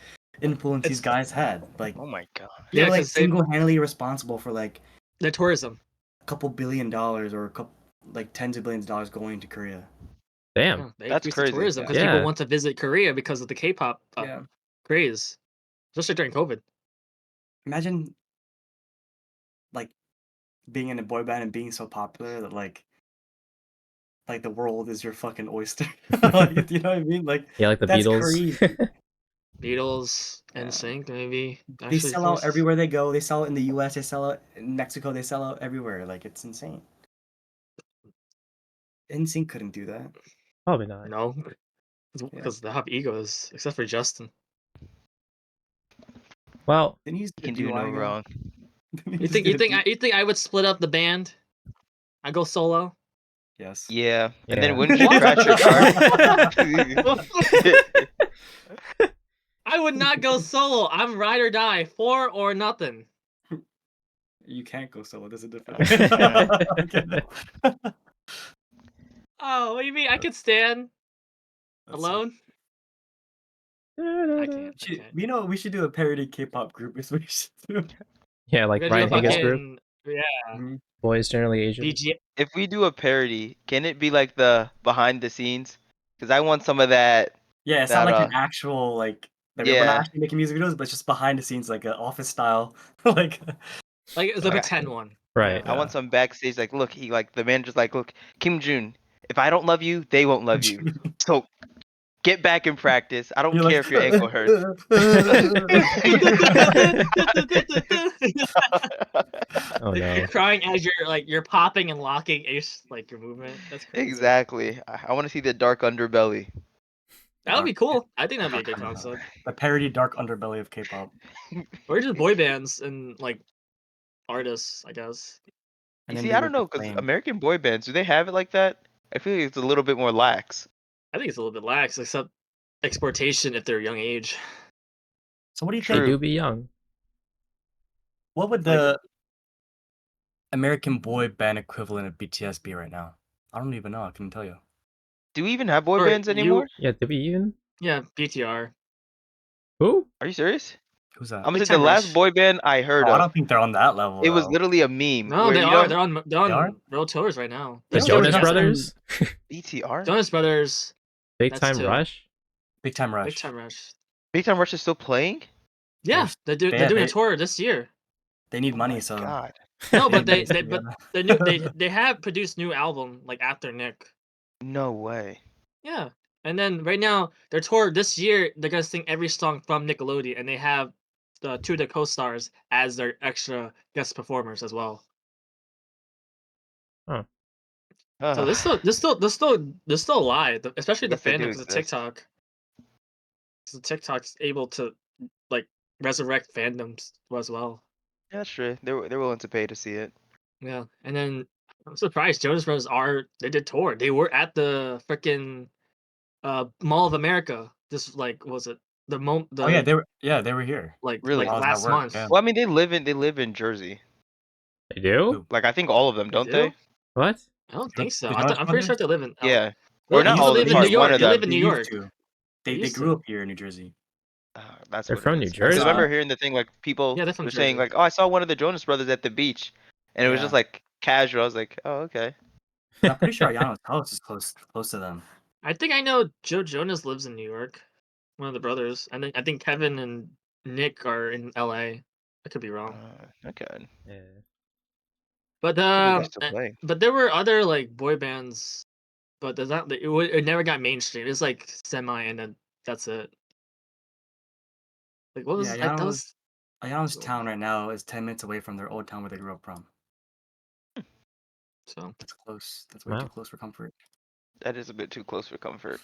influence these it's guys had. Like Oh my god. they yeah, were like because single-handedly responsible for like the tourism. a couple $1 billion or a couple like tens of billions of dollars going to Korea. Damn. Yeah, they That's increased the crazy. tourism Yeah. because people Yeah. want to visit Korea because of the K-pop Yeah. craze, especially during COVID. Imagine like being in a boy band and being so popular that like the world is your fucking oyster. Like, you know what I mean? Like Yeah, like the that's Beatles. crazy. Beatles, Yeah. NSYNC, maybe. They Actually, sell out everywhere they go. They sell it in the US, they sell it in Mexico, they sell out everywhere. Like it's insane. NSYNC couldn't do that. Probably not. No, Yeah. because they have egos, except for Justin. Well, Didn't he used You to can do do no DUI again? wrong. Didn't he You just think get you a think D- I, you think I would split up the band? I go solo. Yes. Yeah. And Yeah. then wouldn't you What? crash your car? I would not go solo. I'm ride or die, 4 or nothing. You can't go solo. There's a difference. Oh, what do you mean? I could stand alone. I can't. I can't. You know, we should do a parody K-pop group. Is what we should do. Yeah, We're like gonna do a Ryan Higgins group. fucking yeah. Mhm. Boys generally Asian. BG. If we do a parody, can it be like the behind the scenes? Because I want some of that. Yeah, it's not That like an actual like we're not Yeah. actually making music videos, but it's just behind the scenes, like an office style, like Like it's a Okay. pretend one. Right. I want some backstage. Like, look, the manager's like, look, Kim Jun. If I don't love you, they won't love you. So get back in practice. I don't you're care like. if your ankle hurts. Oh no. Crying as you're popping and locking ace like your movement. That's crazy. Exactly. I want to see the dark underbelly. That would be Dark- cool. I think that'd be a good dark concept. The parody dark underbelly of K-pop. Or just boy bands and like artists, I guess. And You then see, we I were don't know, because proclaimed. American boy bands, do they have it like that? I feel like it's a little bit more lax. I think it's a little bit lax, except exportation if they're young age. So what do you They think? do be young. What would Like- the American boy band equivalent of BTS be right now? I don't even know. I couldn't tell you. Do we even have boy Or bands anymore? Yeah, did we even? Yeah, BTR. Who? Are you serious? Who's that? I'm gonna Big say the Time last Rush. boy band I heard Oh, I of. don't think they're on that level. It was though. literally a meme. No, where they you are. know They're on They are? real tours right now. The They Jonas are. Brothers? BTR. Jonas Brothers, Big That's Time two. Rush? Big Time Rush. Big Time Rush. Big Time Rush is still playing? Yeah, they're doing a tour this year. They need Oh money, my so God. No, but need they money, so the new they have produced new album like after Nick. No way. Yeah, and then right now their tour this year they're gonna sing every song from Nickelodeon, and they have the two of the co-stars as their extra guest performers as well. So this still alive, especially I the guess they do fandom because of exist. TikTok. So TikTok's able to like resurrect fandoms as well. Yeah, that's true. They're willing to pay to see it. Yeah, and then I'm surprised Jonas Brothers they did tour. They were at the freaking Mall of America. This like was it Oh yeah, they were here. Really? like I was at last work, month. yeah. Well, I mean, they live in Jersey. They do? Who? Like I think all of them, They don't do? they? What? I don't think so. The Jonas I'm pretty sure Brothers? they live in Yeah. Well, Or They not used all to of they them, live in New sorry, one York. of They live them. in They New used York. to. They They used grew to. up here in New Jersey. That's They're what from it New is. Because I Jersey? remember hearing the thing like people Yeah, they're from were saying Jersey. like, "Oh, I saw one of the Jonas Brothers at the beach," and it was just Yeah. like casual. I was like, "Oh, okay." I'm pretty sure Ayano's house is close to them. I think I know Joe Jonas lives in New York. One of the brothers. I think Kevin and Nick are in LA. I could be wrong. Okay. Yeah. But Can't believe they're still playing. but there were other like boy bands, but there's not it never got mainstream. It's like semi, and then that's it. Like what Yeah, was I that was Ayano's town right now is 10 minutes away from their old town where they grew up from. so That's close. That's way too Wow. close for comfort. That is a bit too close for comfort.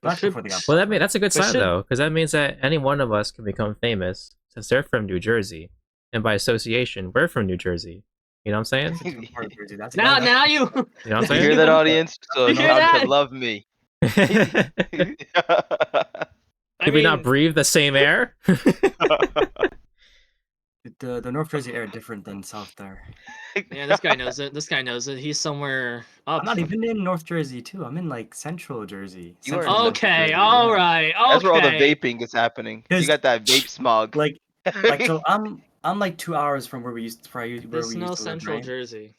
That's should- before they got Well, popular. that's a good But sign should- though, because that means that any one of us can become famous since they're from New Jersey, and by association, we're from New Jersey. You know what I'm saying? It's too far to Jersey. That's now that's- now you You know what I'm You saying? hear that, audience? So You hear time that? to love me. I Did we not mean, breathe the same air? The North Jersey air different than South there. yeah, this guy knows it. This guy knows it. He's somewhere up. I'm not even in North Jersey too. I'm in like Central Jersey. You are in Central Central Okay, Jersey, all yeah. right, That's where all the okay. vaping is happening. You 'Cause- got that vape smog. Like so I'm like 2 hours from where we used to There's no live, Central right? Jersey.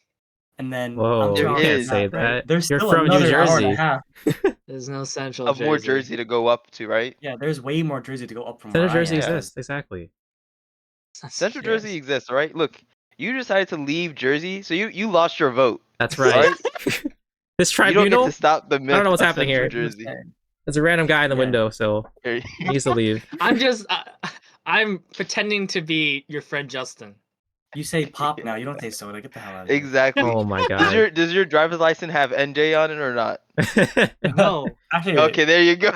And then Whoa, I'm 2 There hours you can't is. from say that, right? that. There's You're still from New another hour and a Jersey. half. There's no Central Of Jersey. more Jersey to go up to, right? Yeah, there's way more Jersey to go up from Central where I Jersey am. exists, exactly. Central Yes. Jersey exists, all right? Look, you decided to leave Jersey, so you lost your vote. That's All right. right? This You don't get tribunal, to stop the myth know what's of happening Central here. Jersey. there's a random guy in the Yeah. window, so he needs to leave. I'm just I'm pretending to be your friend Justin. You say pop now, you don't say soda. Get the hell out of here. Exactly. Oh my Does god. does your driver's license have NJ on it or not? No, Actually, Okay, there you go.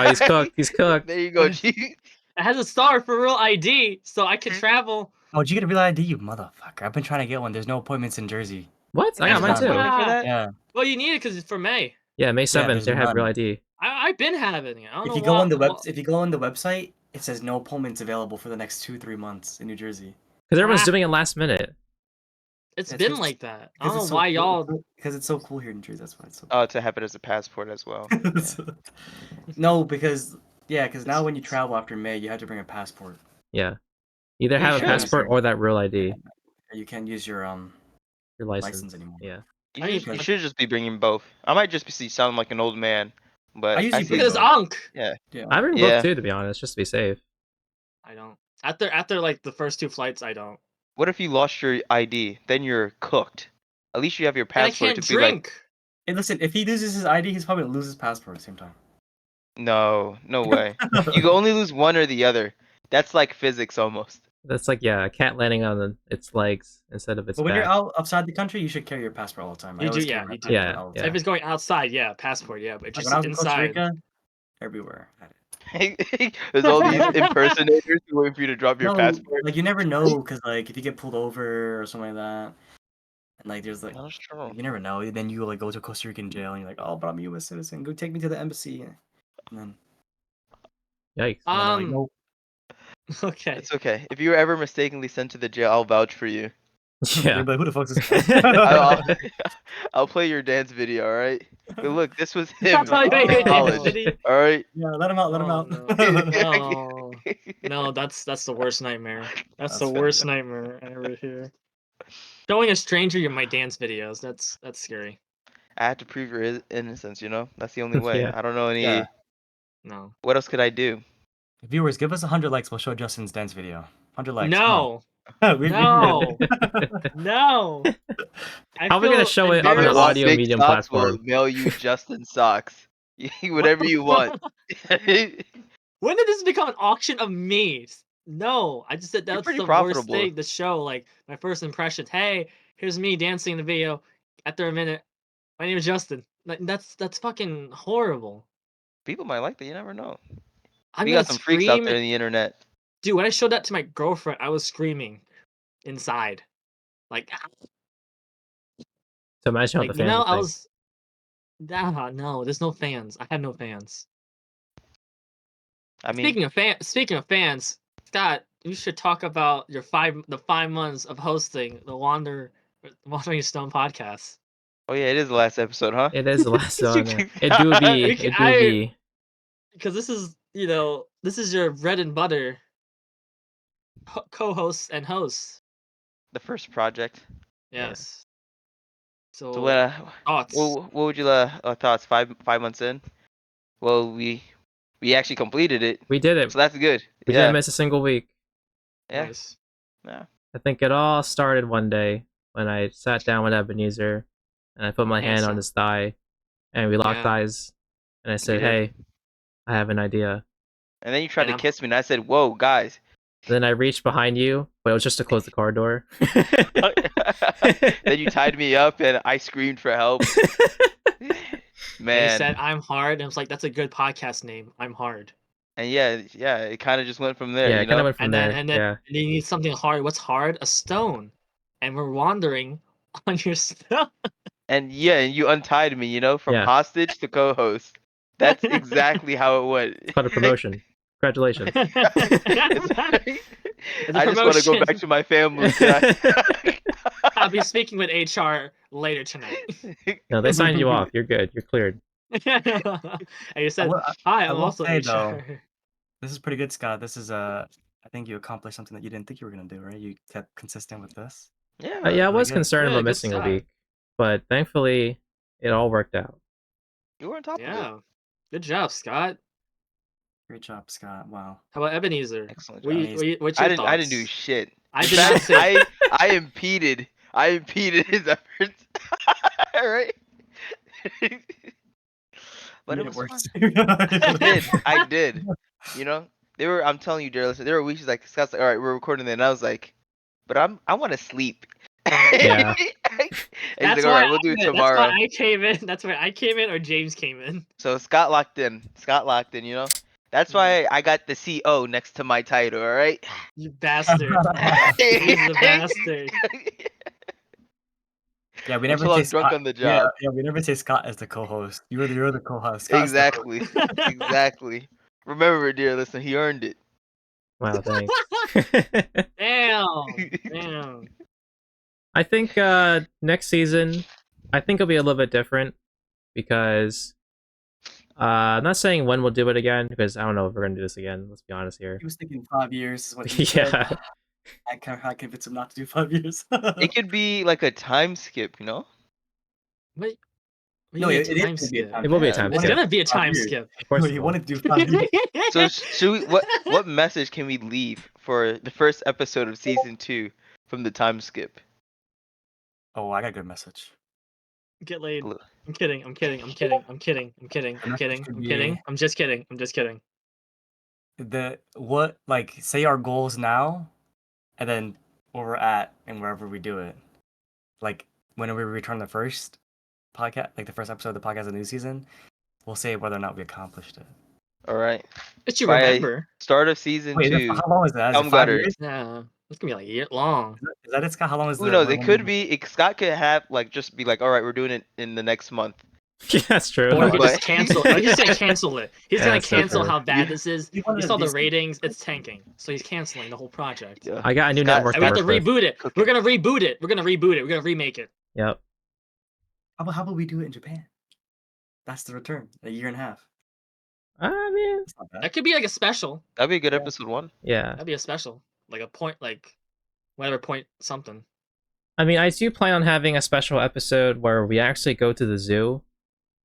He's cooked. He's cooked. There you go, G. it has a star for real ID, so I can travel. Oh, did you get a real ID, you motherfucker? I've been trying to get one. There's no appointments in Jersey. What? I got There's mine none. too. Appointment for that? Yeah. Well, you need it because it's for May. Yeah, May 7th, there's they have real none. ID. I've been having it. I don't If know you go why- on the why- if you go on the website, it says no appointments available for the next 2-3 months in New Jersey. Because everyone's Ah. doing it last minute. It's That's been just- like that. I Because don't know it's so why cool- y'all. Because it's so cool here in Jersey. That's why it's so. Oh, to have it as a passport as well. No, because now when you travel after May, you have to bring a passport. Yeah. Either You have a should. passport or that real ID, You can't use your license. license anymore. Yeah. You should just be bringing both. I might just be sounding like an old man, but I usually see bring Look at this both. Ankh. Yeah. Yeah. I bring Yeah. both too, to be honest, just to be safe. I don't. After like the first 2 flights, I don't. What if you lost your ID? Then you're cooked. At least you have your And I passport can't to be like, drink. Hey, listen, if he loses his ID, he's probably gonna lose his passport at the same time. no way. You can only lose one or the other. That's like physics almost. That's like, yeah, a cat landing on its legs instead of its But when back. you're outside the country, you should carry your passport all the time. I You always do, carry yeah, my you do. passport Yeah, all the yeah. time. If it's going outside, yeah, passport, yeah, but Like just when I was in Costa inside. Rica, everywhere. I had it. There's all these impersonators who waiting for you to drop your No, passport. like you never know, cause like if you get pulled over or something like that, and like there's like That's true. you never know. Then you like go to Costa Rican jail and you're like, oh, but I'm a U.S. citizen. Go take me to the embassy. And then Yikes. and then they're like, nope. Okay. It's okay. If you were ever mistakenly sent to the jail, I'll vouch for you. Yeah. But who the fuck's this guy? I'll, I'll play your dance video, all right? But look, this was him That's how you make in it, college, City. all right? Yeah, let him out. Let him Oh, out. no. No, that's the worst nightmare. That's the That's worst fair, nightmare I ever hear. Showing a stranger my dance videos, that's scary. I had to prove your innocence, you know? That's the only way. Yeah. I don't know any. Yeah. No. What else could I do? Viewers, give us 100 likes. We'll show Justin's dance video. 100 likes. No, Come on. We no, no. I How are we gonna feel show it If on an you want embarrassed. audio big medium socks, we'll platform? mail you Justin socks. What Whatever the you want. When did this become an auction of me? No, I just said You're that's pretty the worst profitable. thing to show. Like my first impression. Hey, here's me dancing in the video. After a minute, my name is Justin. Like that's fucking horrible. People might like that. You never know. I'm We gonna got some freaks out scream, there in the internet. dude. When I showed that to my girlfriend, I was screaming inside. Like, So imagine how the like you fans know, would I think. was. Ah, no, there's no fans. I have no fans. I mean, Speaking of fans, Scott, you should talk about the 5 months of hosting the Wandering Stone podcast. oh yeah, it is the last episode, huh? It is the last one. It do be. It do be. Because this is this is your bread and butter co-host and host. The first project. Yeah. Yes. So So what? thoughts? What would you thoughts? 5 months in. Well, we actually completed it, We did it. so that's good. We Yeah, didn't miss a single week. yeah, Nice. yeah. I think it all started one day when I sat down with Ebenezer and I put my hand on Handsome. his thigh and we locked Yeah. eyes and I said, did. "Hey, I have an idea." And then you tried And to I'm- kiss me, and I said, "Whoa, guys." Then I reached behind you, but it was just to close the car door. Then you tied me up, and I screamed for help. And he Man, said, "I'm hard," and I was like, "That's a good podcast name. I'm hard." and yeah, it kind of just went from there, Yeah, you it kind of know. went from And there. then Yeah. you need something hard. What's hard? A stone. And we're wandering on your stone. And yeah, and you untied me, you know, from Yeah. hostage to co-host. That's exactly how it went. It's called a promotion. Congratulations. It's a I just want to go promotion. back to my family. I'll be speaking with HR later tonight. No, they signed you off. You're good. You're cleared. And you said, will- "Hi, I I'm will also say, HR." though, This is pretty good, Scott. This is I think you accomplished something that you didn't think you were gonna do, right? You kept consistent with this. Yeah, Yeah, I man. was good. concerned Yeah, about good missing a stuff. week, but thankfully it all worked out. You were on top of it. Yeah. Good job, Scott. Great job, Scott. Wow. How about Ebenezer? Excellent What's job. your thoughts? I didn't do shit. I In did not fact, say. I impeded his efforts. Right? But You it made was worse. fun. I did. You know, I'm telling you, dear listener, there were weeks like Scott's like, all right, we're recording it, and I was like, but I want to sleep. Yeah. And he's That's like, all why right, we'll do it That's tomorrow. why I came in. That's why I came in, or James came in. So Scott locked in. You know. That's why I got the CO next to my title. All right. You bastard. He's a bastard. Yeah, we I'm never so say drunk Scott. on the job. Yeah, we never say Scott as the co-host. You're the co-host. Scott's the Exactly. Exactly. Remember, dear listener, he earned it. Wow, thanks. Damn. I think next season, I think it'll be a little bit different because I'm not saying when we'll do it again because I don't know if we're gonna do this again. Let's be honest here. He was thinking 5 years is what he said. Yeah. I can't convince him not to do 5 years. It could be like a time skip, you know? What? No, it is time gonna be a skip. time It will be a Yeah. time It's skip. gonna be a 5 time years. skip. Of course No, it you will. want to do 5 years. So should we what message can we leave for the first episode of season 2 from the time skip? Oh, I got a good message. Get laid. Look. I'm kidding. I'm kidding. I'm kidding. I'm kidding. I'm kidding. I'm kidding. I'm kidding. I'm just kidding. I'm just kidding. Say our goals now, and then where we're at and wherever we do it. Like whenever we return the first podcast, like the first episode of the podcast of the new season, we'll say whether or not we accomplished it. All right. But you By remember. start of season Wait, 2. how long is that? Is Elm it 5 Gutter. years? Yeah. It's gonna be like a year long. Is that it, Scott? How long is Who knows? It could be. Scott could have Just be like, all right, we're doing it in the next month. Yeah, that's true. Or he could But- just cancel. Or he's gonna cancel it. He's Yeah, gonna that's so cancel true. how bad this is. You He wanted saw a the decent- ratings. It's tanking. So he's canceling the whole project. Yeah. I got a new Scott- network And we have to work with. reboot it. Cooking. We're gonna reboot it. We're gonna reboot it. We're gonna remake it. Yep. How about we do it in Japan? That's the return. A year and a half. I mean, That's not bad. That could be like a special. That'd be a good episode 1. yeah. That'd be a special. Like a point, like whatever point something. I mean, I do plan on having a special episode where we actually go to the zoo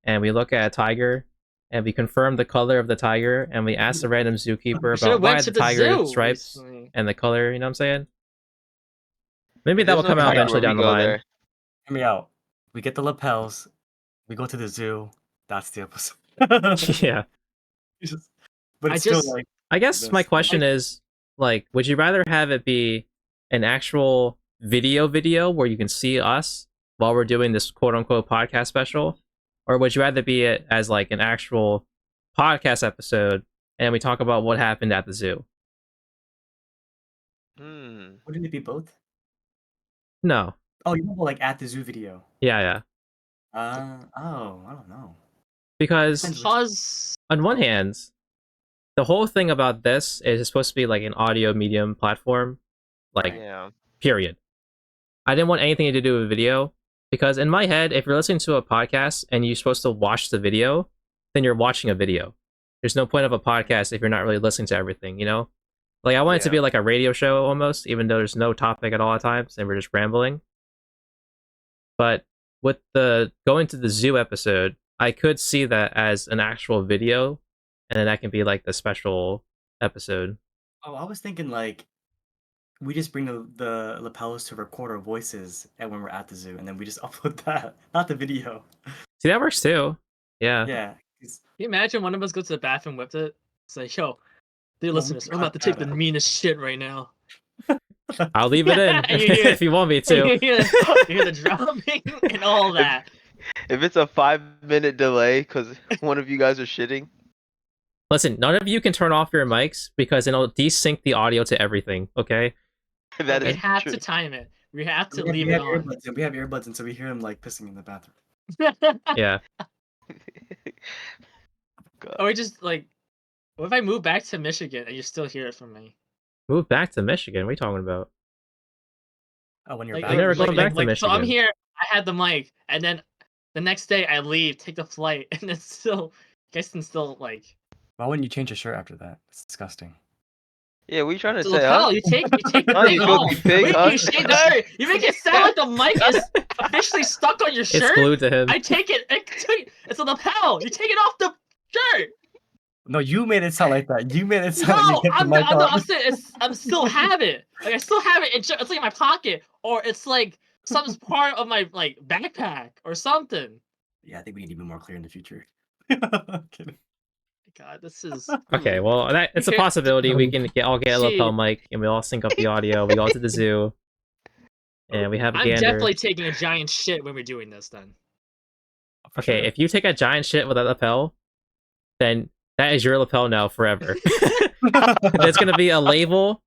and we look at a tiger and we confirmed the color of the tiger, and we asked the random zookeeper We should about have why went the to the tiger zoo stripes recently. and the color. You know what I'm saying? Maybe If that there's will come no out tiger eventually where we down the go line. there. Hear me out. We get the lapels. We go to the zoo. That's the episode. Yeah. But I it's still just- like I guess this. my question is, like, would you rather have it be an actual video where you can see us while we're doing this quote unquote podcast special, or would you rather be it as like an actual podcast episode and we talk about what happened at the zoo? Wouldn't it be both? No. Oh, you know, like at the zoo video. Yeah. Oh, I don't know. Because Because on one hand, the whole thing about this is it's supposed to be like an audio medium platform, like Yeah. period. I didn't want anything to do with video because in my head, if you're listening to a podcast and you're supposed to watch the video, then you're watching a video. There's no point of a podcast if you're not really listening to everything, you know? Like I want it to Yeah. be like a radio show almost, even though there's no topic at all at times and we're just rambling. But with the going to the zoo episode, I could see that as an actual video, and then that can be like the special episode. Oh, I was thinking like we just bring the lapels to record our voices and when we're at the zoo, and then we just upload that, not the video. See, that works too. Yeah. Yeah. 'cause- can you imagine one of us goes to the bathroom, whipped it? It's like, yo, dear Well, we listeners, can I'm about to cut take that the out. meanest shit right now. I'll leave it in You hear- if you want me you to. hear the drumming and all that. If it's a 5-minute delay because one of you guys are shitting, Listen, none of you can turn off your mics because it'll desync the audio to everything, okay? that We is have true. to time it. We have to we leave have it on. earbuds, and we have earbuds, and so we hear him like pissing in the bathroom. Yeah. God. Or just like, what if I move back to Michigan and you still hear it from me? Move back to Michigan. What are you talking about? Oh, when you're Like, back. I'm never going back to So I'm Michigan. here, I had the mic, and then the next day I leave, take the flight, and it's still, you guys can still like. Why wouldn't you change your shirt after that? It's disgusting. Yeah, what are you trying to The say, lapel, huh? you take the Huh, thing you filthy off. pig, Wait, huh? you shave the shirt. You make it sound like the mic is officially stuck on your It's shirt. glued to him. I take it. It's a lapel. You take it off the shirt. No, you made it sound like that. You made it sound like No, you kept the I'm mic on. saying I'm still have it. Like I still have it. It's like in my pocket, or it's like some part of my like backpack or something. Yeah, I think we need to be more clear in the future. Kidding. God, this is Okay, well, it's a Okay. possibility. We can all get a lapel Shit. mic and we all sync up the audio. We go to the zoo and we have a I'm gander. definitely taking a giant shit when we're doing this. Then For Okay, sure. if you take a giant shit with a lapel, then that is your lapel now forever. There's gonna be a label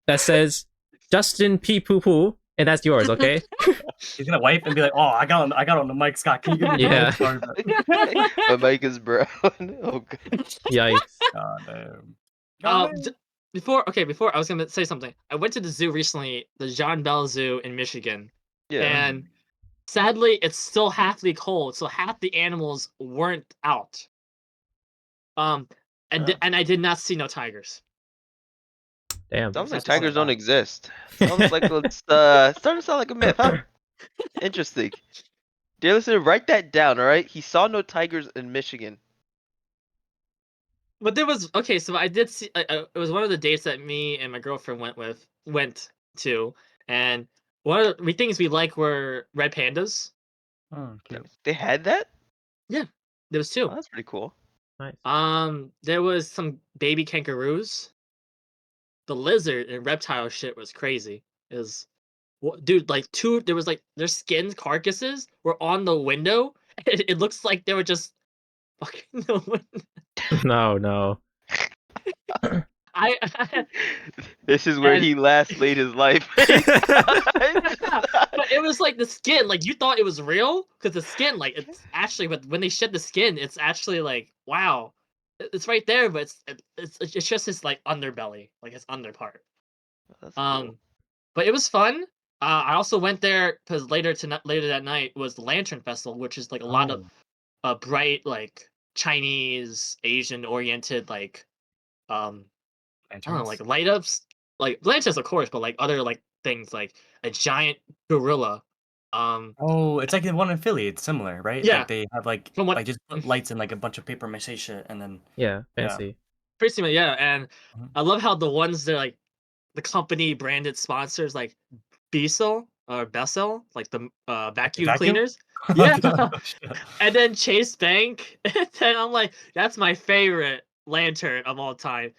that says Justin P Poo Poo, and that's yours, okay? He's gonna wipe and be like, "Oh, I got on the mic, Scott. Can you give me Yeah. the mic?" Sorry, My mic is brown. Oh god. Yikes. God damn. before I was gonna say something. I went to the zoo recently, the Jean Bell Zoo in Michigan, Yeah. and sadly, it's still halfly cold, so half the animals weren't out. And Oh. and I did not see no tigers. Damn. Sounds like That's what's tigers up. don't exist. Sounds like it's starting to sound like a myth, huh? Interesting. Dear listener, write that down, alright? He saw no tigers in Michigan. But there was okay, so I did see. It was one of the dates that me and my girlfriend went to, and one of the things we like were red pandas. Oh, cute. They had that? There was two. Oh, that's pretty cool. Nice. There was some baby kangaroos. The lizard and reptile shit was crazy. Dude, like there was like their skin carcasses were on the window. It looks like they were just fucking the window. No. I This is where And- he last laid his life. but it was like the skin, like you thought it was real because the skin, like it's actually, but when they shed the skin, it's actually like wow, it's right there, but it's just his like underbelly, like his under part. That's cool. But it was fun. I also went there because later that night was the Lantern Festival, which is like a lot of bright like Chinese Asian oriented like I don't know, like light ups, like lanterns of course, but like other like things like a giant gorilla Oh, it's like the one in Philly. It's similar, right? Yeah. Like they have like From what just put lights and like a bunch of paper mache shit, and then Yeah, Yeah. fancy. pretty similar, yeah. And Mhm. I love how the ones they're like the company branded sponsors like Diesel or Bessel, like the vacuum vacuum? cleaners. Yeah. Oh, shit. And then Chase Bank. And then I'm like, that's my favorite lantern of all time.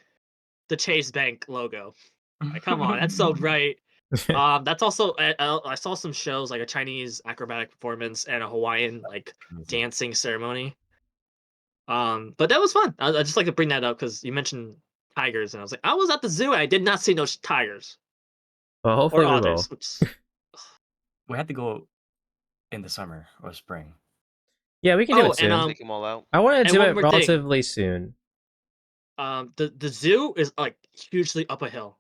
The Chase Bank logo. Like, come on, that's so bright. That's also I saw some shows like a Chinese acrobatic performance and a Hawaiian like Crazy. dancing ceremony. But that was fun. I just like to bring that up because you mentioned tigers, and I was like, I was at the zoo. And I did not see no tigers Well, or hopefully we otters. will. Which We had to go in the summer or spring. Yeah, we can do oh, it and soon. Take them all out. I want to and do one it more thing. relatively soon. The zoo is like hugely up a hill.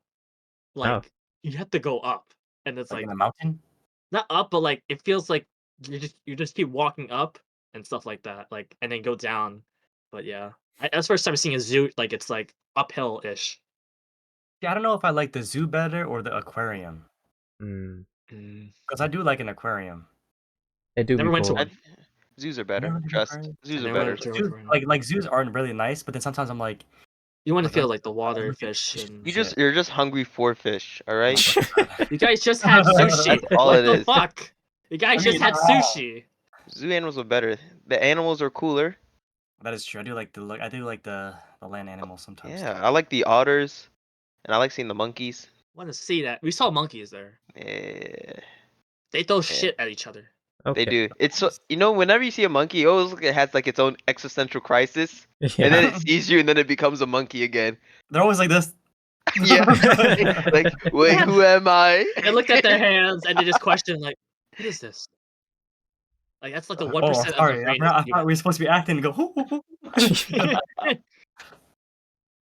Oh. Like you have to go up, and it's Like like in the mountain? not up, but like it feels like you just keep walking up and stuff like that, like and then go down. But yeah, that's the first time seeing a zoo like it's like uphill ish. Yeah, I don't know if I like the zoo better or the aquarium. Mm. Because I do like an aquarium. It do be Never went to cool. I, one. zoos are You better. never been to an Trust. aquarium? I Zoos are never better. went to an Zoos, aquarium. like zoos aren't really nice, but then sometimes I'm like, You want to like I'm feel like the I'm water, looking at fish, fish and and shit. You're just hungry for fish. All Oh right. my god. you guys just had sushi. That's all What it the is. fuck? You I guys mean, just had not all. sushi. Zoo animals are better. The animals are cooler. That is true. I do like the look. I do like the land animals sometimes Yeah, too. I like the otters, and I like seeing the monkeys. Want to see that? We saw monkeys there. Yeah, They throw yeah, shit at each other. they Okay. do. It's so whenever you see a monkey, it always look it has like its own existential crisis, and then Yeah. it sees you, and then it becomes a monkey again. They're always like this. Yeah, like They wait, had who am I? they looked at their hands and they just questioned like, what is this? Like that's like the one Oh, percent of their sorry. brain is I thought human. we were supposed to be acting and go. "Hoo, hoo, hoo."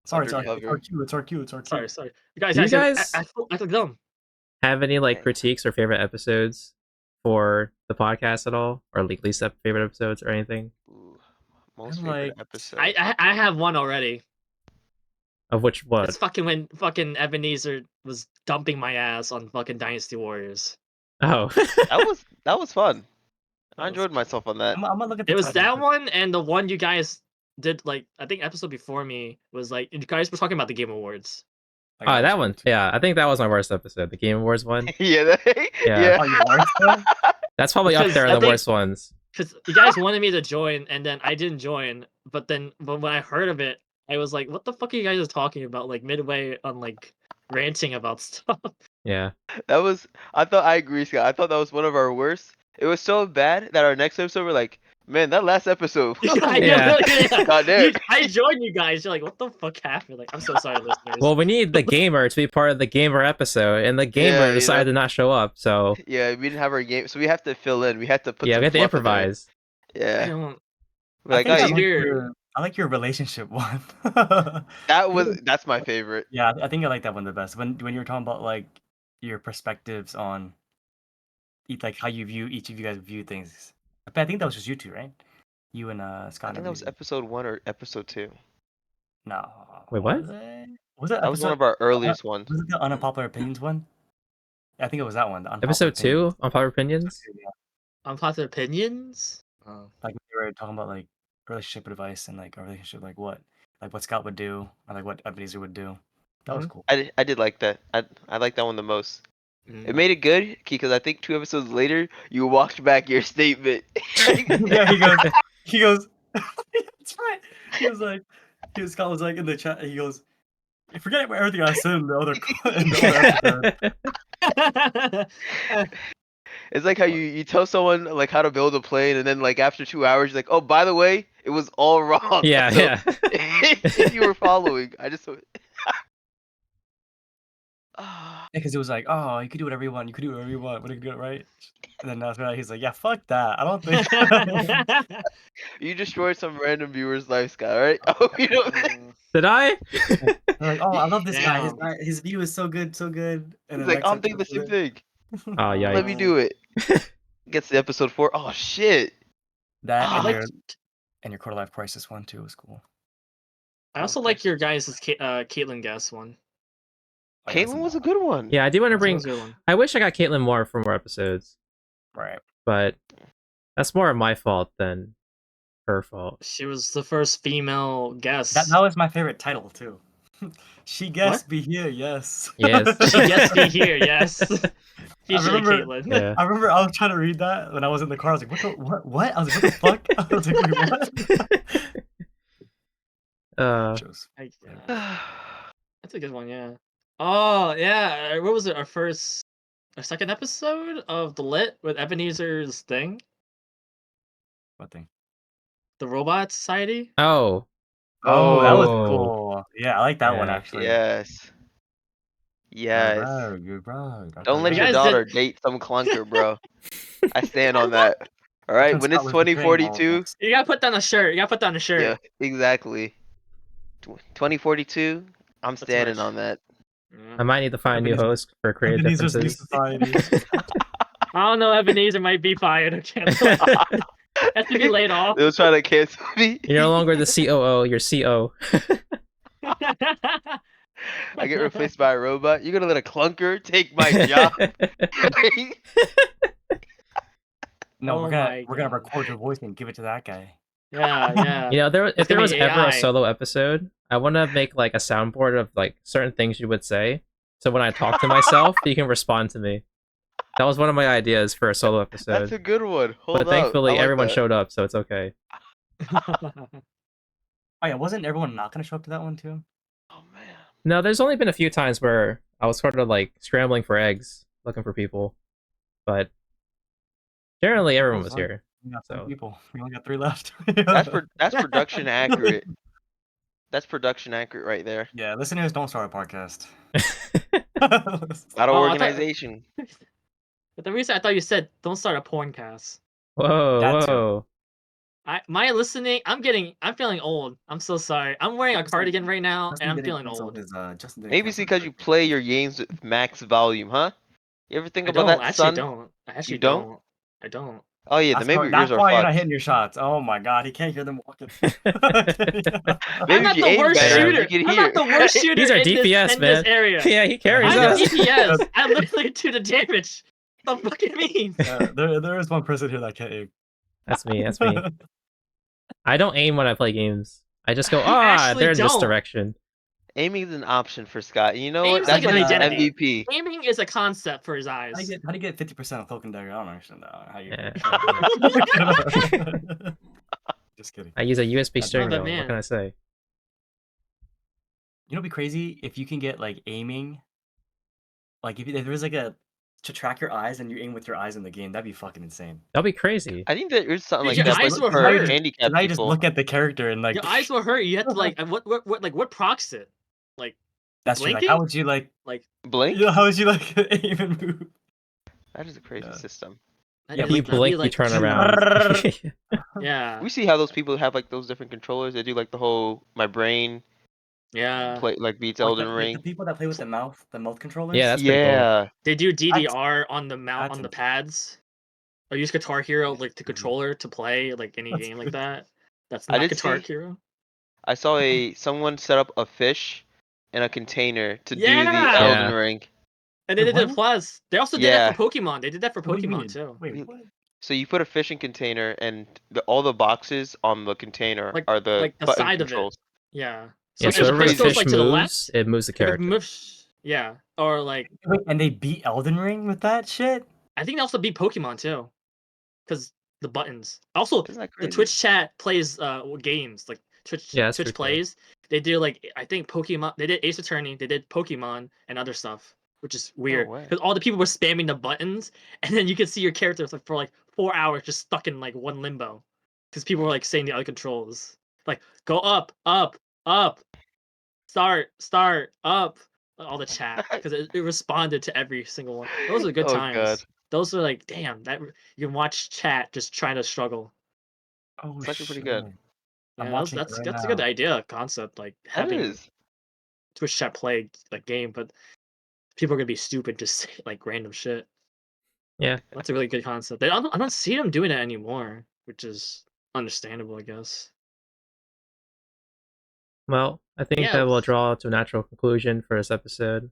Sorry, it's Undercover. our cue. It's our cue. It's our cue. Sorry. You guys Do you actually, guys I feel dumb. have any like Yeah. critiques or favorite episodes for the podcast at all, or like least favorite episodes or anything? Ooh, most I'm favorite like, episode. I have one already. Of which one? It's fucking when fucking Ebenezer was dumping my ass on fucking Dynasty Warriors. Oh. That was fun. I That was enjoyed myself on that. I'm gonna look at the It was title. that one and the one you guys did like I think episode before me was like you guys were talking about the Game Awards. Like, Oh, was that good one. too. Yeah, I think that was my worst episode. The Game Awards one. Yeah, Yeah. Oh, your worst one? That's probably up Because there, I the think worst ones. because you guys wanted me to join and then I didn't join, but then when I heard of it, I was like, what the fuck are you guys talking about? Like midway on like ranting about stuff. Yeah. That was. I agree, Scott. I thought that was one of our worst. It was so bad that our next episode we're like, man, that last episode. Yeah. God damn. I joined you guys. You're like, what the fuck happened? Like, I'm so sorry, listeners. Well, we need the gamer to be part of the gamer episode, and the gamer Yeah, decided to not show up. So Yeah, we didn't have our game, so we have to fill in. We had to put yeah, some we have to fluff in there. improvise. I Yeah, don't. we're I like, think oh, I It's you, like weird. your relationship one. that's my favorite. Yeah, I think I like that one the best. When you were talking about like your perspectives on like how you view each of you guys view things. But I think that was just you two, right? You and I Scott think and that was Abuzi. episode 1 or episode 2. No, Wait, what? was it? Was it That was one episode? of our earliest ones. Was it the unpopular opinions one? I think it was that one. The unpopular Episode opinions. 2 on Popular Opinions. Yeah. Unpopular opinions. Oh. Like we were talking about like relationship advice and like a relationship like what Scott would do or like what Ebenezer would do. That was Mhm. cool. I did like that. I like that one the most. Mm. It made it good because I think 2 episodes later you walked back your statement. Yeah, he goes, that's right. Scott was like in the chat. He goes, forget everything I said in the other episode. It's like how you tell someone like how to build a plane, and then like after 2 hours, you're like, oh, by the way, it was all wrong. Yeah, So, yeah. if you were following, I just. Because it was like, oh, you could do whatever you want. You could do whatever you want. But you get it right. And then after that, he's like, yeah, fuck that. I don't think. You destroyed some random viewer's life, Scott. Right? I hope you don't. Did I? They're like, oh, I love this guy. Damn. His view is so good, so good. And He's then like, next I'm thinking the same episode, thing. Oh, Let yikes. me do it. Gets to episode 4. Oh shit. that I and like. your quarter life crisis one too was cool. I also like your guys' Caitlyn guest one. Oh, yeah, Caitlyn was a good one. Yeah, I do want to That bring. was a good one. I wish I got Caitlyn more for more episodes. Right. but that's more my fault than her fault. She was the first female guest. That was my favorite title too. She guessed What? be here, yes. Yes. She gets me here, yes. Featuring remember- Caitlyn. Yeah. I remember I was trying to read that when I was in the car. I was like, what? I was like, what the fuck? I was like, wait, what? Shows. That's a good one, yeah. Oh, yeah. What was it? Our second episode of The Lit with Ebenezer's thing? What thing? The Robot Society? Oh, Oh, that was Oh. cool. Yeah, I like that one Yeah. actually. Yes. Yes. You're right. Don't let You your guys daughter date some clunker, bro. I stand on that. All right, Since when Scott it's was betraying all of 2042, us. You gotta put down a shirt. You gotta put down a shirt. yeah, exactly. 2042, I'm That's standing much. on that. I might need to find a new Ebenezer- host for creative Ebenezer's New differences. Society. I don't know. Ebenezer might be fired. Okay. Has to be laid off. They was trying to cancel me. You're no longer the COO, you're CO. I get replaced by a robot. You're gonna let a clunker take my job? No, Oh we're my gonna God. record your voice and give it to that guy. Yeah. You know, if It's there gonna was be ever AI. a solo episode, I want to make like a soundboard of like certain things you would say. So when I talk to myself, you can respond to me. That was one of my ideas for a solo That's episode. a good one. Hold But up. thankfully, I like everyone that. showed up, so it's okay. Oh yeah, wasn't everyone not gonna show up to that one too? Oh man. No, there's only been a few times where I was sort of like scrambling for eggs, looking for people. But generally, everyone was Fine. here. We got 3 So. people. We only got 3 left. That's production accurate. That's production accurate right there. Yeah, listeners, don't start a podcast. Lot of Oh, I thought- organization. But the reason I thought you said don't start a porn cast. Whoa, That too. whoa. I'm feeling old. I'm so sorry. I'm wearing a cardigan right now and I'm feeling old. Maybe it's because you play your games with max volume, huh? You ever think I about don't. that, I actually son? don't. I actually don't? don't. I don't. Oh yeah, then maybe your ears That's are why you're not fucked. hitting your shots. Oh my god, he can't hear them walking. Maybe I'm not if you the aim worst better, shooter. you can I'm hear. not the worst shooter These are in DPS, this man. area. Yeah, he carries I'm us. the DPS. I literally do the damage. What the fuck it means? There is one person here that can't aim. That's me. That's me. I don't aim when I play games. I just go, You ah, actually they're in this don't. direction. Aiming is an option for Scott. You know what? Aim's That's like why an he's identity. MVP. Aiming is a concept for his eyes. How do you get 50% of cloak and dagger? I don't understand that. How you Yeah. Just kidding. I use a USB That's steering not wheel. bad, What can man. I say? You know, it'd be crazy if you can get like aiming. Like if there was like a to track your eyes and you aim with your eyes in the game, that'd be fucking insane. That'd be crazy. I think there is something Dude, like your that, eyes but will for hurt. handicapped Now you just people. look at the character and like Your eyes will hurt. You have to like what procs it? Like that's true. Like blinking? how would you like Blink? how would you like aim and move? That is a crazy Yeah. system. Yeah, You that'd be, blink, you like, turn too- around. Yeah. We see how those people have like those different controllers. They do like the whole my brain Yeah. play like beats Like Elden the Ring. people that play with the mouth controllers. Yeah, that's pretty cool. Yeah. They do DDR on the that's on the insane. pads. Or use Guitar Hero like the Mhm. controller to play like any That's game like good. that. That's I not did Guitar see- Hero. I saw someone set up a fish in a container to do the Yeah! Elden Yeah. Ring. And they Wait, did it what? Plus. They also did Yeah. that for Pokemon. They did that for What do you Pokemon mean? too. Wait, You- what? So you put a fishing container and all the boxes on the container Like are the like the button side controls. of it. Yeah. Yeah, Which so is wherever the crazy. goes fish like to the left, moves, it moves the if it character. moves, yeah. Or like Wait, and they beat Elden Ring with that shit? I think they also beat Pokemon too. Because the buttons. Also, Isn't that the crazy? Twitch chat plays games like Yeah, that's Twitch pretty cool. plays. They do like I think Pokemon. They did Ace Attorney. They did Pokemon and other stuff, which is weird way. because all the people were spamming the buttons, and then you could see your characters like for like 4 hours just stuck in like one limbo because people were like saying the other controls like go up, up, up, start, up. All the chat because it responded to every single one. Those are good Oh, times. God. Those are like damn that you can watch chat just trying to struggle. Oh, It's actually pretty good. Yeah, I'm that's watching it that's right that's a good now. idea concept like That having is. Twitch chat play like game, but people are gonna be stupid just say like random shit. Yeah. That's a really good concept. I don't see them doing it anymore, which is understandable, I guess. Well, I think Yeah. that will draw to a natural conclusion for this episode.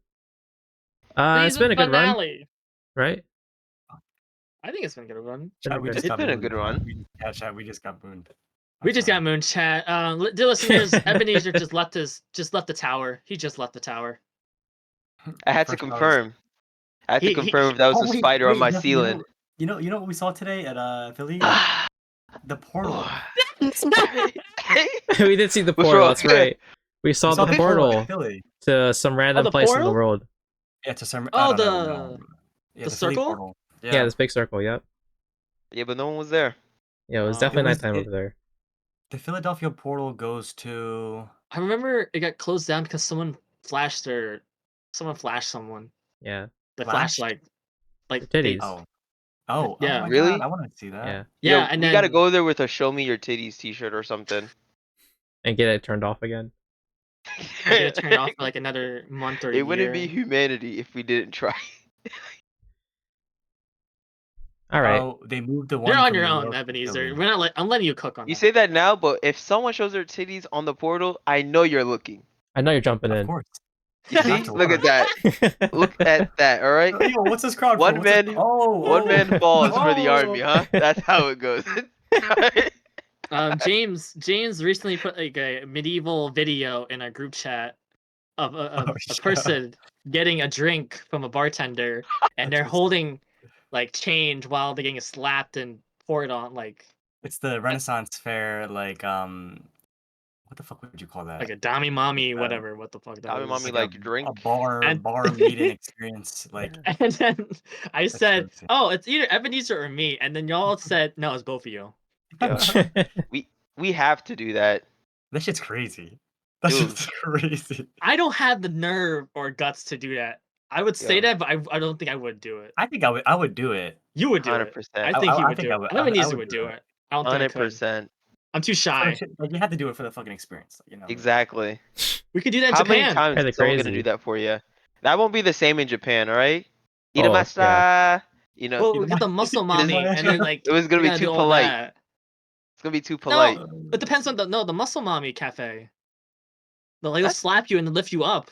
It's Season been a good run, finale. right? I think it's been a good run. Chat, we It's just got been a mooned. good run. Chat, we just got mooned. We I'm just sorry. got moon chat. Dear listeners, Ebenezer just left the tower. He just left the tower. I had to First I was- confirm. I had to He- confirm if that was Oh, a wait, spider on wait, my Jeff, ceiling. You know what we saw today at Philly? The portal. We did see the What's portal. wrong? That's right. We saw We saw the at portal Philly. to some random the place in the portal? world. Yeah, to some. Oh, I don't know. Yeah, the Philly circle? portal. Yeah, this big circle. Yep. Yeah, but no one was there. Yeah, it was Oh. definitely It was- nighttime it- over there. The Philadelphia portal goes to. I remember it got closed down because someone flashed someone. Yeah. The Flashed? flashlight. Like Their they, titties. Oh, Yeah. my Really? God, I want to see that. Yeah. yeah, Yo, and we then gotta go there with a "Show Me Your Titties" T-shirt or something. And get it turned off again. get it turned off for like another month or It wouldn't be year. humanity if we didn't try. All right. Oh, they moved the one. You're on from your New own, York to Ebenezer. Philly. I'm letting you cook on You that. say that now, but if someone shows their titties on the portal, I know you're looking. I know you're jumping Of in. course. You You have see? to Look at that. Look at that. All right. Yo, what's this crowd One for? What's this- man- Oh, One man falls for the Oh. army, huh? That's how it goes. James recently put like a medieval video in our group chat of a shut up. person getting a drink from a bartender, and they're That's holding like change while they're getting slapped and poured on like It's the Renaissance fair, what the fuck would you call that? a dami mommy, Uh, whatever, what the fuck that Tommy is. mommy Like like drink. a bar And- meeting experience. Like And then I said, crazy. "Oh, it's either Ebenezer or me," and then y'all said, "No, it's both of you." Yeah. We have to do that. that shit's crazy. That Dude. shit's crazy. I don't have the nerve or guts to do that. I would say Yeah. that, but I don't think I would do it. I think I would do it. You would do it. 100%. I think he I would think do I it. would- I Ebenezer would would do do it. it. I don't think I could. 100%. I'm too shy. Like, you have to do it for the fucking experience. You know. Exactly. We could do that in How many Japan. times Kinda is someone gonna crazy. do that for you? That won't be the same in Japan, all right? Oh, Itamashita. You know, Well, we get the muscle mommy, and then like it was gonna we be gotta too do all polite. that. It's gonna be too polite. It depends on the muscle mommy cafe. They'll like That's- slap you and then lift you up.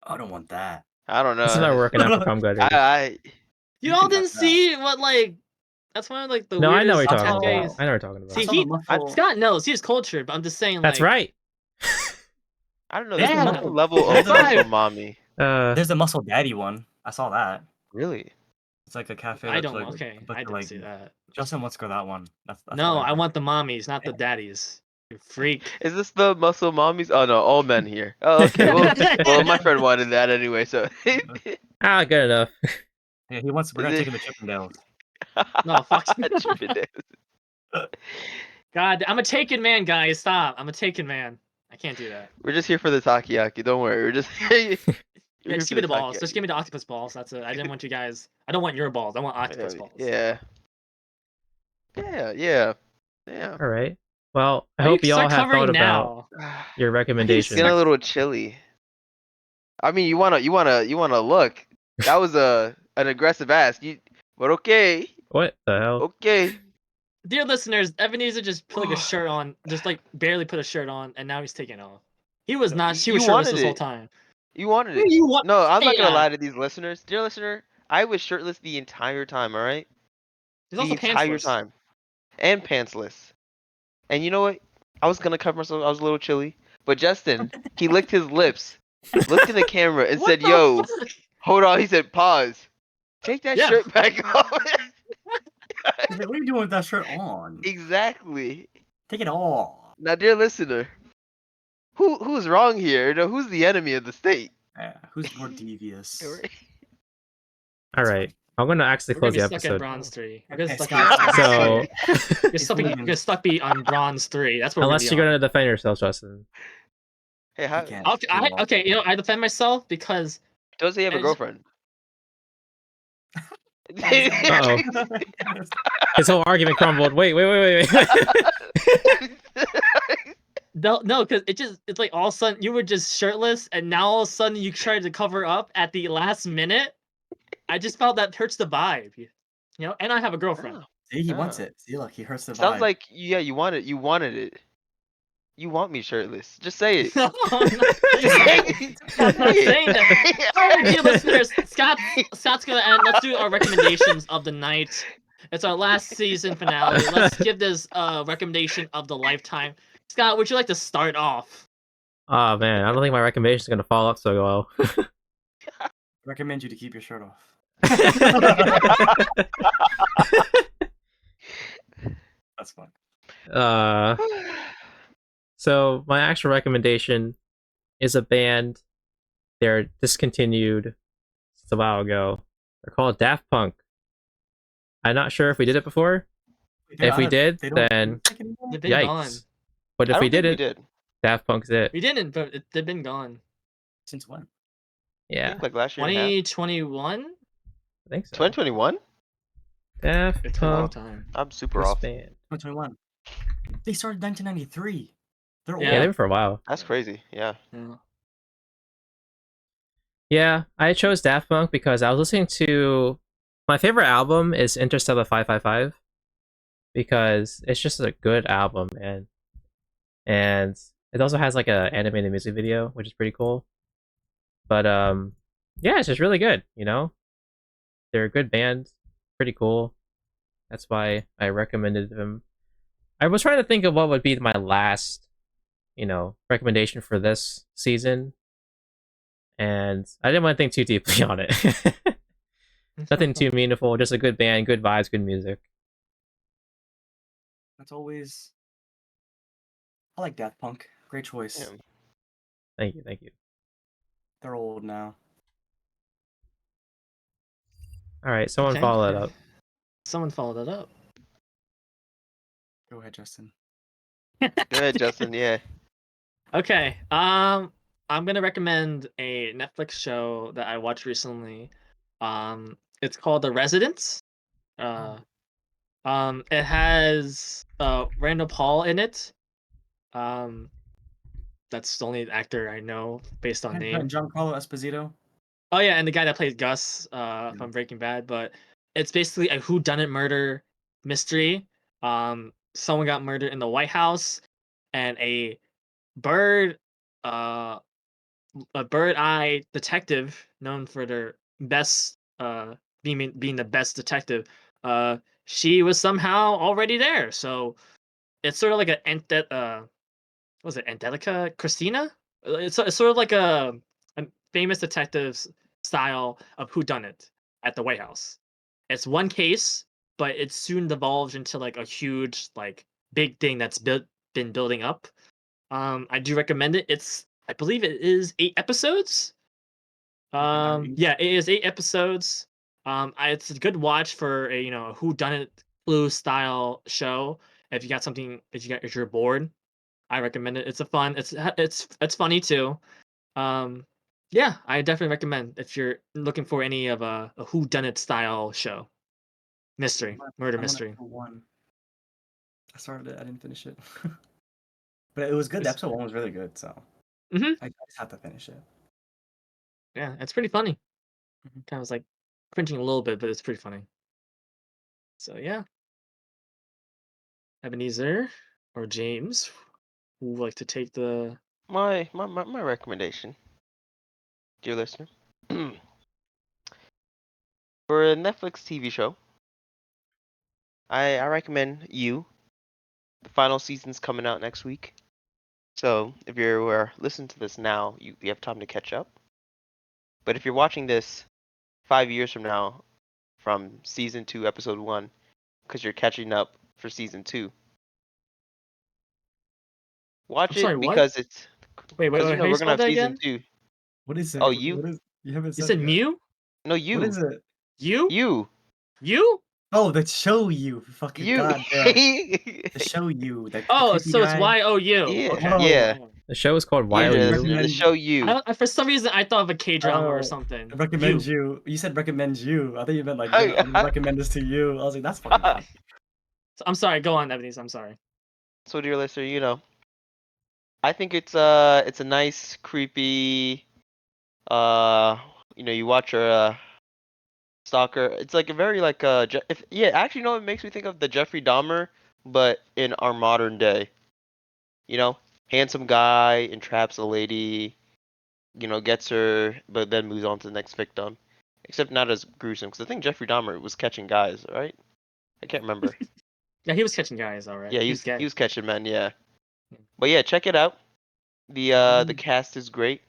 I don't want that. I don't know. This is not working out for cum gutters. I You You all can didn't have that. see what like that's one of like the No, I know what weirdest you're talking cafes. about. I know what you're talking about. See, I saw the he muscle- Scott knows he's cultured, but I'm just saying That's like right. I don't know. There's There's a a muscle- different level there's of a- muscle mommy. There's a muscle daddy one. I saw that. Really? It's like a cafe. I that's don't like, okay. but I didn't like, see that. Justin wants to go that one. That's No, what I heard. want the mommies, not the daddies. You freak. Is this the muscle mommies? Oh no, all men here. Oh, okay. Well, my friend wanted that anyway, so. Ah, good enough. Yeah, he wants. We're gonna Is take it- him to Chippendales. No, fuck. Chippendales. God, I'm a taken man, guys. Stop. I'm a taken man. I can't do that. We're just here for the takoyaki. Don't worry. We're just. Yeah, just give me the balls. Just give me the octopus balls. That's it. I didn't want you guys. I don't want your balls. I want octopus balls. Yeah. Yeah. All right. Well, I Why hope you y'all start have covering thought about now? your recommendations. Getting a little chilly. I mean, you wanna look. That was an aggressive ask. But okay. What the hell? Okay. Dear listeners, Ebenezer just put like a shirt on, just like barely put a shirt on, and now he's taking it off. He was not. He You was shirtless wanted this whole it. time. You wanted it. You want? No, I'm not Hey, gonna lie to these listeners. Dear listener, I was shirtless the entire time, alright? He's The also entire pantsless. time. And pantsless. And you know what? I was gonna cover myself, I was a little chilly. But Justin, he licked his lips, looked in the camera, and What said, the yo, fuck? hold on. He said, pause. Take that Yeah. shirt back off. He's like, what are you doing with that shirt on? Exactly. Take it off. Now, dear listener, who's wrong here? You know, who's the enemy of the state? Yeah, who's more devious? All right. I'm gonna actually We're close gonna the be stuck at episode. Bronze 3. We're gonna Okay, stuck Scott. So, You're stuck be on Bronze 3. That's what unless we're you're gonna defend yourself, Justin. Hey, how You can't. Okay, you know, I defend myself because does he have a It's- girlfriend? Uh-oh. His whole argument crumbled. Wait. no, because it's like all of a sudden you were just shirtless, and now all of a sudden you tried to cover up at the last minute. I just felt that hurts the vibe, you know. And I have a girlfriend. Oh, See, he wants Oh. it. See, look, he hurts the vibe. sounds like you wanted it. You want me shirtless? Just say it. No, I'm not saying Just say that. it. I'm not Say saying that. it. Alright, dear listeners, Scott's gonna end. Let's do our recommendations of the night. It's our last season finale. Let's give this recommendation of the lifetime. Scott, would you like to start off? Oh man, I don't think my recommendation is gonna follow up so well. Recommend you to keep your shirt off. That's fine. So my actual recommendation is a band. They're discontinued. It's a while ago. They're called Daft Punk. I'm not sure if we did it before. If we did, then They've been gone. yikes. But if I we don't think we didn't, did. Daft Punk's it. We didn't, but they've been gone. Since when? I Yeah, think like last year and a half. 2021? I think so. 2021? Daft It's been a long Punk. time. I'm super This off. band. 2021. They started 1993. They're Yeah. Yeah, old. they've been for a while. That's crazy. Yeah. Yeah. Yeah, I chose Daft Punk because I was listening to my favorite album is Interstellar 555 because it's just a good album, man. And it also has like a animated music video, which is pretty cool. But yeah, it's just really good, you know? They're a good band, pretty cool. That's why I recommended them. I was trying to think of what would be my last, recommendation for this season, and I didn't want to think too deeply on it. Nothing too meaningful, just a good band, good vibes, good music. That's always. I like Daft Punk. Great choice. Yeah. Thank you. They're old now. All right, someone Okay. follow that up. Someone followed it up. Go ahead, Justin. Go ahead, Justin. Yeah. Okay. I'm gonna recommend a Netflix show that I watched recently. It's called The Residents. It has Randall Paul in it. That's the only actor I know based on name. Giancarlo Esposito. Oh yeah, and the guy that plays Gus from Breaking Bad. But it's basically a whodunit murder mystery. Someone got murdered in the White House, and bird, uh, a bird-eye detective known for their best, being the best detective. She was somehow already there, so it's sort of like what was it, Angelica Christina? It's sort of like a famous detective's style of whodunit at the White House. It's one case, but it soon devolves into like a huge, like big thing that's been building up. I do recommend it. I believe it is 8 episodes. Yeah, it is 8 episodes. It's a good watch for a whodunit clue style show. If you're bored, I recommend it. It's funny too. Um, yeah, I definitely recommend if you're looking for any of a whodunit style show, murder mystery. One. I started it. I didn't finish it, but it was good. The It's- episode 1 was really good, so Mhm. I just have to finish it. Yeah, it's pretty funny. Mhm. Kind of like cringing a little bit, but it's pretty funny. So yeah, Ebenezer or James, who would like to take the? My recommendation, dear listener, for a Netflix TV show, I recommend you. The final season's coming out next week, so if you're listening to this now, you have time to catch up. But if you're watching this 5 years from now, from season 2, episode 1, because you're catching up for season 2, watch I'm sorry, it what? because it's Wait, because how we're you gonna spell have that season again? 2. What is it? Oh, you? What is? You haven't You said said yet. Mew? No, you. What is it? You? You. You? Oh, the show you. Fucking You. goddamn. The show you. The Oh, creepy so it's guy. YOU. Yeah, Okay. yeah. The show is called Yeah, dear YOU. listener, the show you. For some reason, I thought of a K drama or Oh, something. I recommend you. You said recommend you. I thought you meant like Hi- I'm gonna recommend this to you. I was like, that's fucking funny. I'm sorry. Go on, Ebenezer. I'm sorry. So, dear listener, I think it's a nice, creepy. You watch your stalker. It's like a very like actually, it makes me think of the Jeffrey Dahmer, but in our modern day. You know, handsome guy entraps a lady, gets her, but then moves on to the next victim. Except not as gruesome, because I think Jeffrey Dahmer was catching guys, right? I can't remember. Yeah, he was catching guys, all right. Yeah, He he was was gay. he was catching men, yeah. Yeah. But yeah, check it out. The cast is great.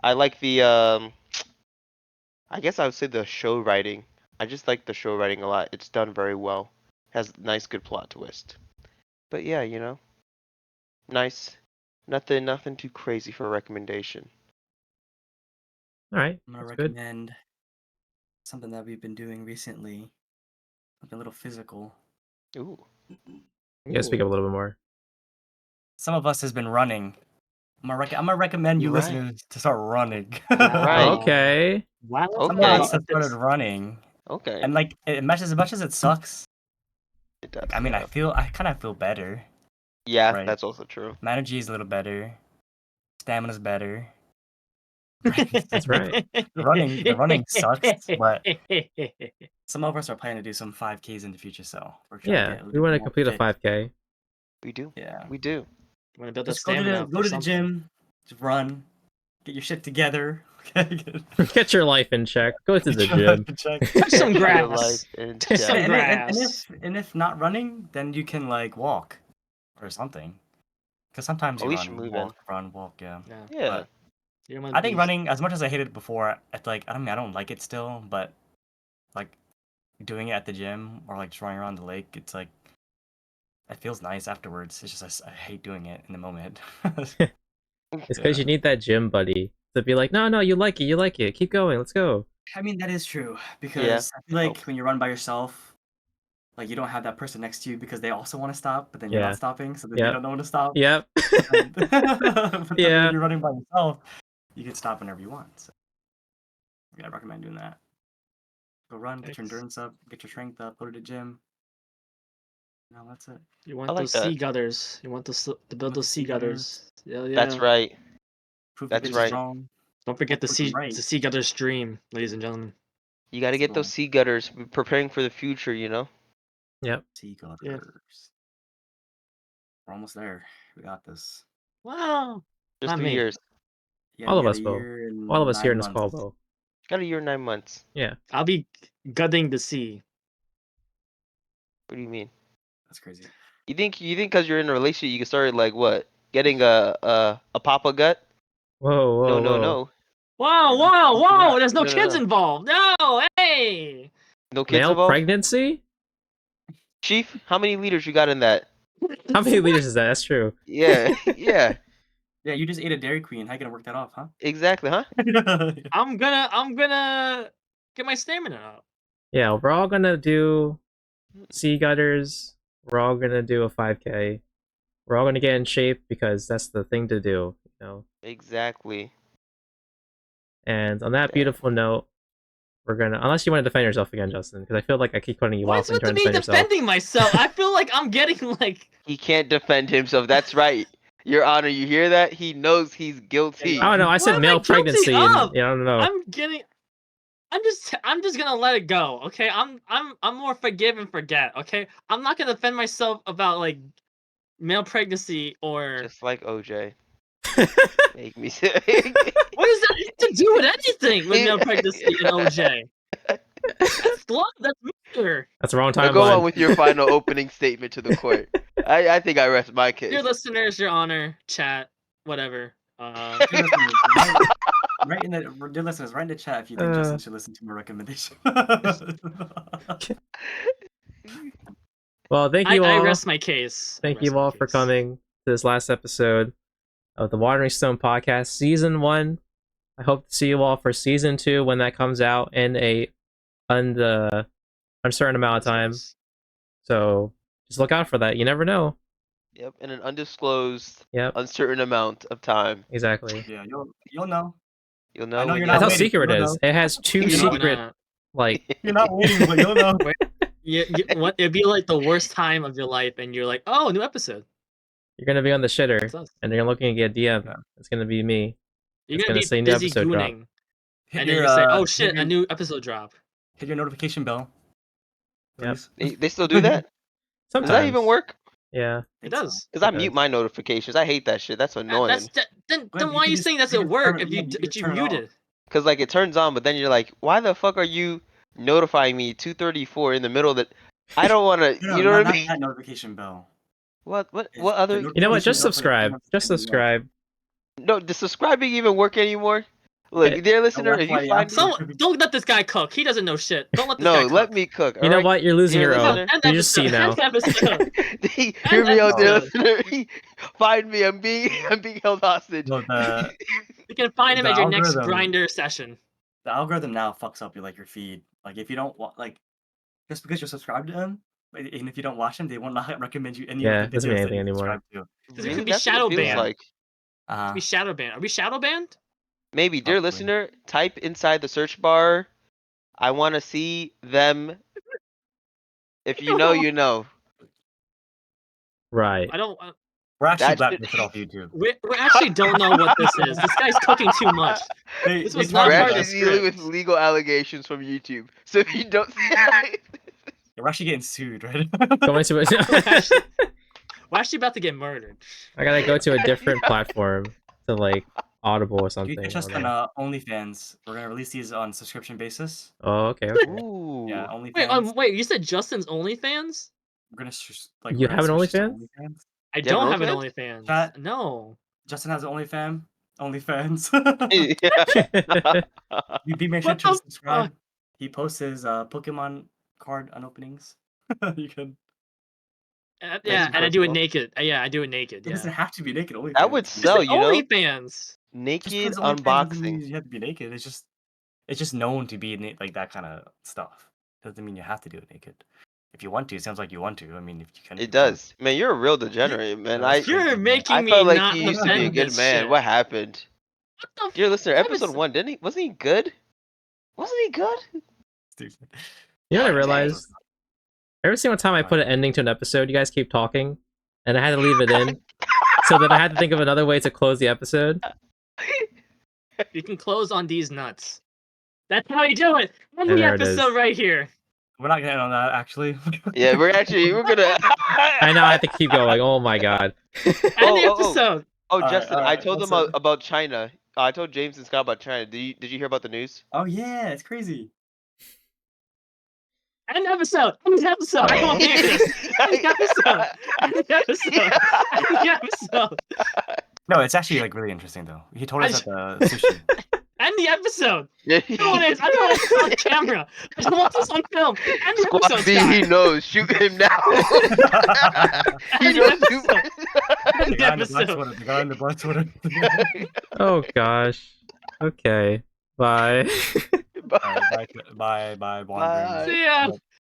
I like I guess I would say the show writing. I just like the show writing a lot. It's done very well. Has nice good plot twist. But yeah, nice. Nothing too crazy for a recommendation. All right, I'm gonna that's good. recommend something that we've been doing recently, something a little physical. Ooh. You gotta speak up a little bit more. Some of us has been running. I'm gonna recommend you Right. listeners to start running. Right. Okay. Wow. Some of Okay. us have started running, Okay. and like as much as it sucks. It does. I mean, yeah. I kind of feel better. Yeah, Right. that's also true. My energy is a little better. Stamina's better. That's right. The running sucks, but some of us are planning to do some 5Ks in the future, so we're trying to Yeah, get a we little want to more complete a fit. 5K. We do. Yeah. We do. Want to build that Just go to stamina the up go for to the something. gym, just run, get your shit together. Okay. Get your life in check. Go to the gym. Check. Touch some Get your grass. life in Touch some check. grass. And if not running, then you can like walk or something. Because sometimes At you least you're run, moving. walk, yeah. Yeah. Yeah. But You don't want I to think be- running, as much as I hated it before, I don't like it still, but like doing it at the gym or like just running around the lake, it's like it feels nice afterwards. It's just I hate doing it in the moment. It's because Yeah. you need that gym buddy to be like, no, you like it. Keep going. Let's go. I mean that is true because I feel like helps. when you run by yourself, like you don't have that person next to you because they also want to stop, but then you're Yeah. not stopping, so then Yep. they don't know when to stop. Yep. But then Yeah. when you're running by yourself, you can stop whenever you want. So yeah, I recommend doing that. Go run, get your Thanks. endurance up, get your strength up, go to the gym. No, that's it. You want I like those that. sea gutters. You want to build those sea gutters. Yeah, yeah. That's right. Prove That's the bitches right. wrong. Don't forget Prove them right. the sea gutters stream, ladies and gentlemen. You got to That's get the those goal. sea gutters. We're preparing for the future, Yep. Sea gutters. Yeah. We're almost there. We got this. Wow. Just Not 3 me. years. Yeah, All you of got us a will. year and All of us here 9 in this months. call will. Got a year and 9 months. Yeah. I'll be gutting the sea. What do you mean? That's crazy. You think because you're in a relationship you can start like what? Getting a papa gut? Whoa, whoa, No, whoa. no. Whoa, Yeah, whoa, don't do whoa! that. There's no No, kids no. involved. No, hey. No kids Male involved? pregnancy? Chief, how many liters you got in that? How many liters is that? That's true. Yeah, yeah. Yeah, you just ate a Dairy Queen. How you gonna work that off, huh? Exactly, huh? I'm gonna get my stamina up. Yeah, we're all gonna do sea gutters. We're all gonna do a 5K. We're all gonna get in shape because that's the thing to do, you know. Exactly. And on that beautiful note, we're gonna, unless you want to defend yourself again, Justin, because I feel like I keep cutting you Why off is and it trying to to me defend yourself. defending myself? I feel like I'm getting like. He can't defend himself. That's right. Your Honor, you hear that? He knows he's guilty. I don't know. I What said am male I guilty pregnancy, and of? yeah, I don't know. I'm getting. I'm just gonna let it go. Okay, I'm more forgive and forget. Okay, I'm not gonna defend myself about like male pregnancy or. Just like OJ. Make me sick. What does that have to do with anything with male pregnancy and OJ? That's love. That's murder. That's the wrong Now go on timeline. with your final opening statement to the court. I think I rest my Dear case. listeners, Your Honor, chat, whatever. Dear listeners, write in the dear listeners, write in the chat if you think Justin should listen to my recommendation. Well, thank you all. I rest my case. Thank you all for coming to this last episode of the Wandering Stone Podcast, Season 1. I hope to see you all for Season 2 when that comes out in a uncertain amount of time. So just look out for that. You never know. Yep, in an undisclosed, Yep, uncertain amount of time. exactly. Yeah, you'll know. You'll know I know when you're That's not how waiting, secret it you'll is. know. It has 2 You know, secret, like, You're not waiting, but you'll know. What? It'd be like the worst time of your life, and you're like, "Oh, new episode." you're gonna be on the shitter, That's us. and you're looking to get a DM. Yeah. It's gonna be me. You're It's gonna gonna be say new busy episode drop. gooning, Hit and then your, you say, "Oh hit shit, your- a new episode drop." Hit your notification bell. Yep. Please. they still do that? Does Sometimes. that even work? Yeah. It Think so. does. Because I It mute does. my notifications. I hate that shit. That's annoying. Then But why are can you just- saying you doesn't can work turn it- if you yeah, you if can you turn it off. muted? Because like it turns on, but then you're like, why the fuck are you notifying me 2:34 in the middle of the? I don't want to. No, You know what I not mean? that notification bell. What It's other? the You know what? notification Just bell for the subscribe. email Just system as well. subscribe. No, does subscribing even work anymore? Look, Eh, dear listener, that's if why you you find have me, to- Don't let this guy cook. He doesn't know shit. Don't let this no, guy cook. let me cook. You know alright? what? You're losing Dear your own. listener, You just see now. End episode. hear me out, dear episode. listener. Find me. I'm being held hostage. No, the You can find him The at your next algorithm. grinder session. the algorithm now fucks up your feed. Like if you don't want just because you're subscribed to him, and if you don't watch him, they will not recommend you any Yeah, of the doesn't mean videos that anything you're anymore. subscribed to. Because we Really, could be that's what it shadow feels banned. like. Could be shadow banned. Are we shadow banned? Maybe, dear Probably. listener, type inside the search bar. I want to see them. If you know, you know. Right. I don't. We're actually That shit- blacklisted off YouTube. We actually don't know what this is. This guy's cooking too much. They, This they was not We're part targeted of the actually dealing with script. legal allegations from YouTube. So if you don't, We're actually getting sued, right? Going to. We're actually about to get murdered. I gotta go to a different platform to like Audible or something. You can I just don't on know. OnlyFans. We're gonna release these on subscription basis. Oh, okay. Okay. ooh, Yeah, OnlyFans. Wait, you said Justin's OnlyFans? We're gonna You we're gonna have an switch this to OnlyFans? OnlyFans. I Do you have don't have an OnlyFans? OnlyFans. Chat. No. Justin has an OnlyFans. yeah. You make sure What to the subscribe. He posts his Pokemon card unopenings. You can. Yeah, and I do it personal. naked. Yeah, I do it naked. It doesn't Yeah. have to be naked. OnlyFans. That would Just sell, you know. OnlyFans. Naked because OnlyFans doesn't mean unboxing. you have to be naked. It's just known to be like that kind of stuff. Doesn't mean you have to do it naked. If you want to, it sounds like you want to. I mean, if you can. It does, man. You're a real degenerate, man. Yeah, that's You're crazy, man. making I me felt like not he used to be a defend good this man. shit. What happened? What the Dear fuck? listener, That episode was- 1, didn't he? Wasn't he good? Wasn't he good? Stupid. You know what I Dang. realized? Every single time I put an ending to an episode, you guys keep talking, and I had to leave it in. So then I had to think of another way to close the episode. You can close on these nuts. That's how you do it. End And the there it episode is. right here. We're not getting on that actually. Yeah, we're gonna. I know I have to keep going. Oh my god. End the Oh. episode. Oh, Alright, Justin, I alright, told them what's up? about China. I told James and Scott about China. Did you hear about the news? Oh yeah, it's crazy. End the episode. End the episode. I don't want to hear this. End the episode. End the episode. End the episode. No, it's actually like really interesting though. He told us I at the sushi. End the episode. Yeah. I don't want this. I don't want this on camera. I don't want this on film. End the Squad episode, B, he Scott. knows. Shoot him now. he End the knows. episode. End The the guy in the black episode. sweater. The guy in the black sweater. Oh gosh. Okay. Bye. Bye. Bye, wandering. Bye. See ya.